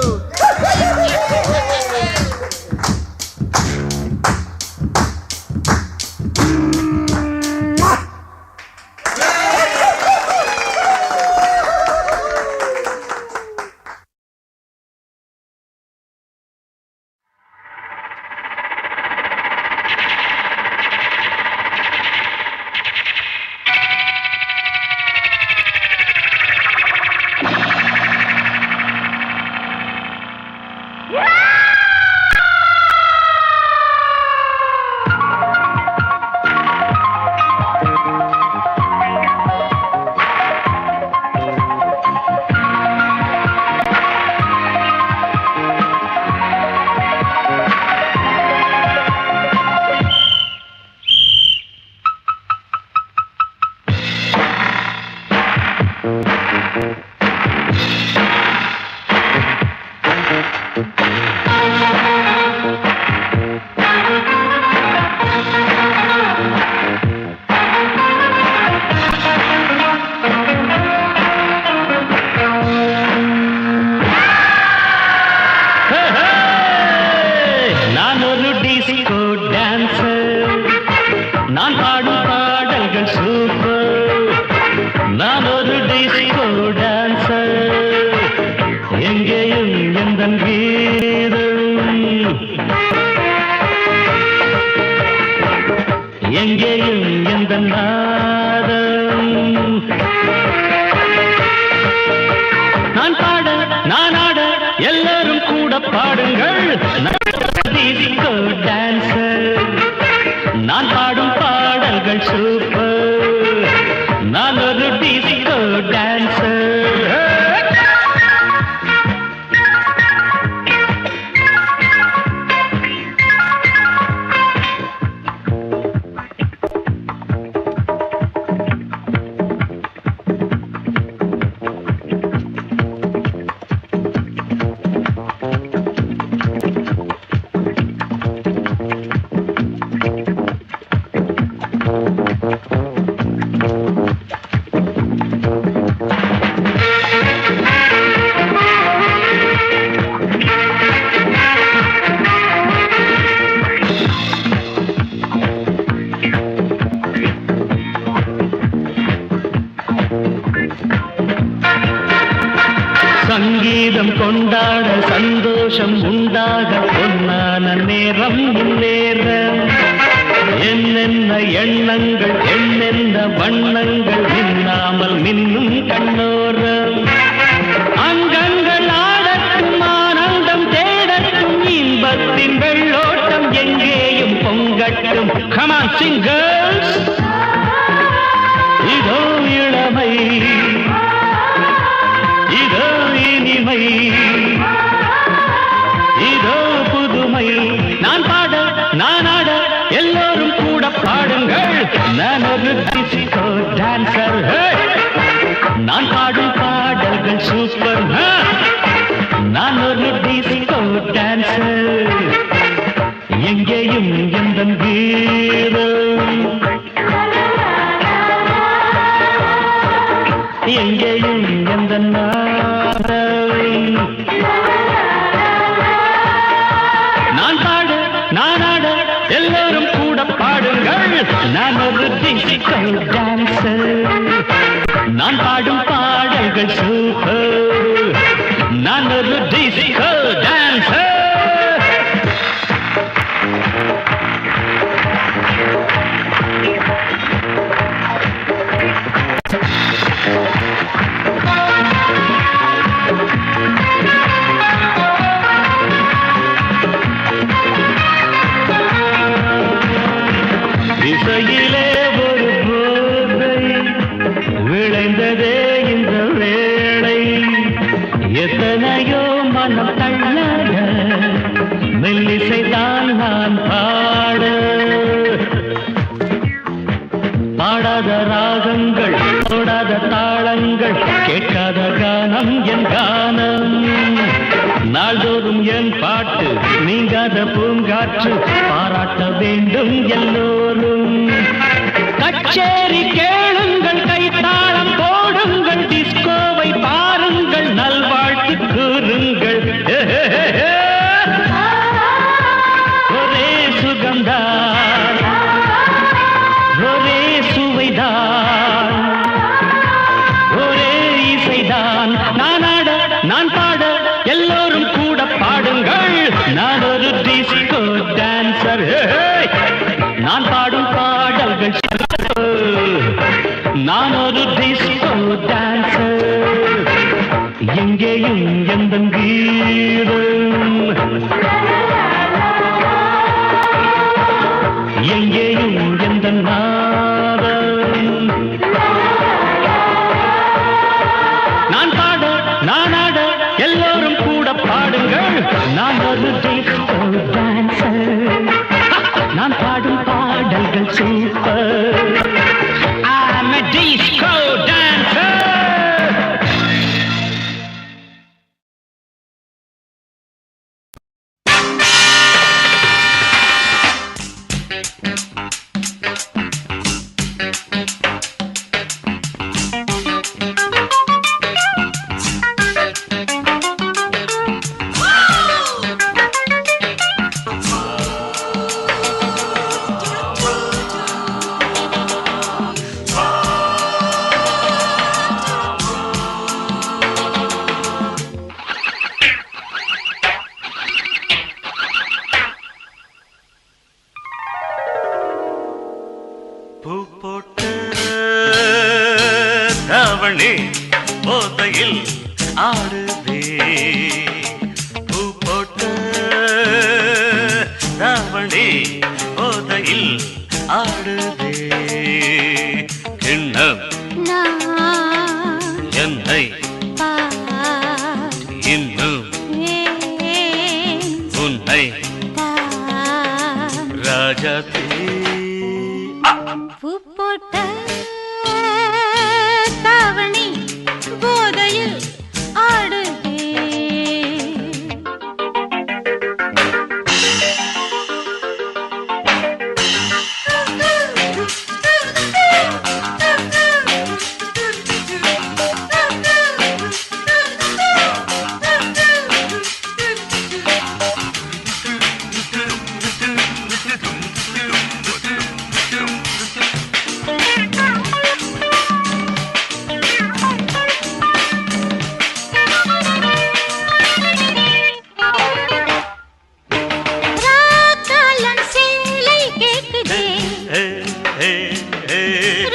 Yeah! பாடல்கள் super. நான் ஒரு disco dancer. எங்கேயும் எந்த கீதம், எங்கேயும் எந்த நாதம். நான் பாட நான் ஆட எல்லாரும் கூட பாடுங்கள். Disco dancer. நான் பாடும் பாடல்கள் சூப்பர். நான் ஒரு டிஸ்கோ டான்சர். சங்கீதம் கொண்டாட சந்தோஷம் உண்டாக பொன்னான நேரம் இந்நேரம். என்னென்ன எண்ணங்கள் என்னென்ன வண்ணங்கள் மின்னாமல் மின்னும் கண்ணோரம். அங்கங்கள் ஆடட்டும் ஆனந்தம் தேடட்டும் இன்பத்தின் வெள்ளோட்டம் எங்கேயும் பொங்கட்டும். Come on sing girls. இதோ இளமை, இதோ இனிமை, இதோ புதுமை. நான் பாட நான் ஆட எல்லோரும் கூட பாடுங்கள். நான் ஒரு டிஸ்கோ டான்சர். நான் பாடும் பாடல்கள் சூப்பர். நான் ஒரு டிஸ்கோ டான்சர். எங்கேயும் எந்த கீதம், எங்கேயும் எந்த நாதம். நான் பாட நான் ஆட எல்லோரும் கூட பாடுங்கள். நான் ஒரு டிஸ்கோ டான்சர். நான் பாடும் பாடல்கள் சூப்பர். நான் ஒரு டிஸ்கோ டான்சர். இசையிலே ஒரு போதை விளைந்ததே இந்த வேளை. எத்தனையோ மனம் தள்ளாட மெல்லிசைதான் நான் பாட. பாடாத ராகங்கள் தொடாத தாளங்கள் கேட்காத கானம் என் கானம். நாள்தோறும் என் பாட்டு நீங்காத பூங்காற்று பாராட்ட வேண்டும் எல்லோரும். கச்சேரி கேளுங்கள் கைத்தாளம் போடுங்கள் டிஸ்கோவை பாருங்கள் நல்வாழ்த்து கூறுங்கள். ஒரே சுகம்தான் ஒரே சுவைதான் ஒரே இசைதான். நான் ஆட நான் பாட எல்லோரும் கூட பாடுங்கள். நான் ஒரு டிஸ்கோ டான்சர். நான் பாடும் பாடல்கள் நான் ஒரு டிஸ்கோ டான்சர். எங்கேயும் எந்த கீதம், எங்கேயும் எந்த நாதம். நான் பாட நான் ஆட எல்லோரும் கூட பாடுங்கள். நான் ஒரு டிஸ்கோ டான்சர். நான் பாடும் பாடல்கள் super. I'm a disco dancer. போட்ட தாவணி போதையில் ஆடுதே பூ போட்ட தாவணி போதையில் ஆடுதே கிண்ணம் என்னை இன்னும் உன்னை ராஜாத்தே பூ போட்ட தாவணி போதையில் ஆடுதே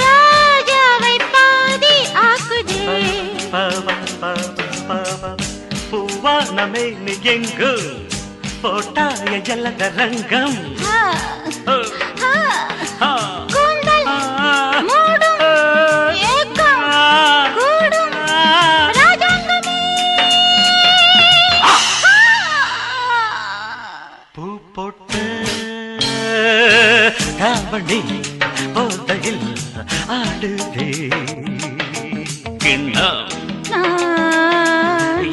ராஜாவை பாதி ஆக்குதே பூவானமே நீ எங்கு போட்டாய ஜலத ரங்கம் கூந்தல் மூடும் ஏக்கம் கூடும் ராஜாங்கமே பூ போட்டு தாவணி போதையில் ஆடுதே கிண்ணம்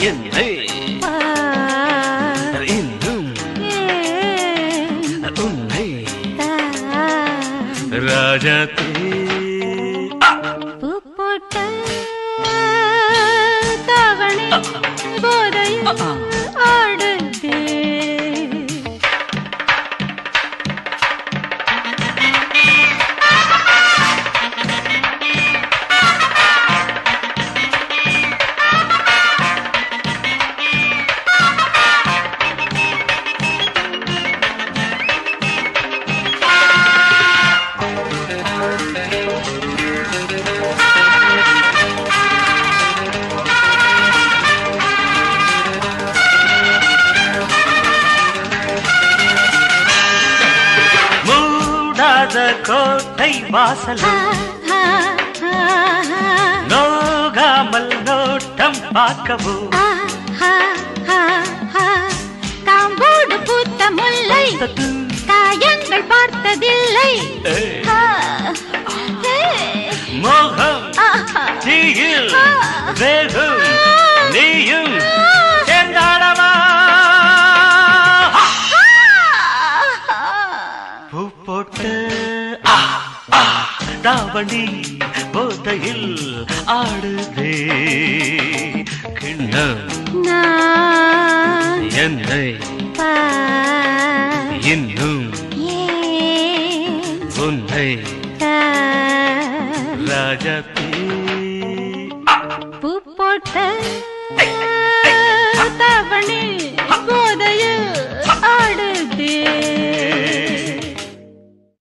என்னை இன்னும் உன்னை ராஜாத்தே பூ போட்ட தாவணி போதையில் ஆடுதே கோட்டை வாசல் நோகாமல் நோட்டம் பார்க்கவும் காம்போடு பூத்த முல்லை காயங்கள் பார்த்ததில்லை மோகம் தீயில் வேகும் நீயும் சேர்ந்தாடவா பூ போட்டு தாவணி போதையில் ஆடுதே கிண்ணம் என்னை இன்னும் உன்னை ராஜாத்தே பூ போட்ட தாவணி போதையில் ஆடுதே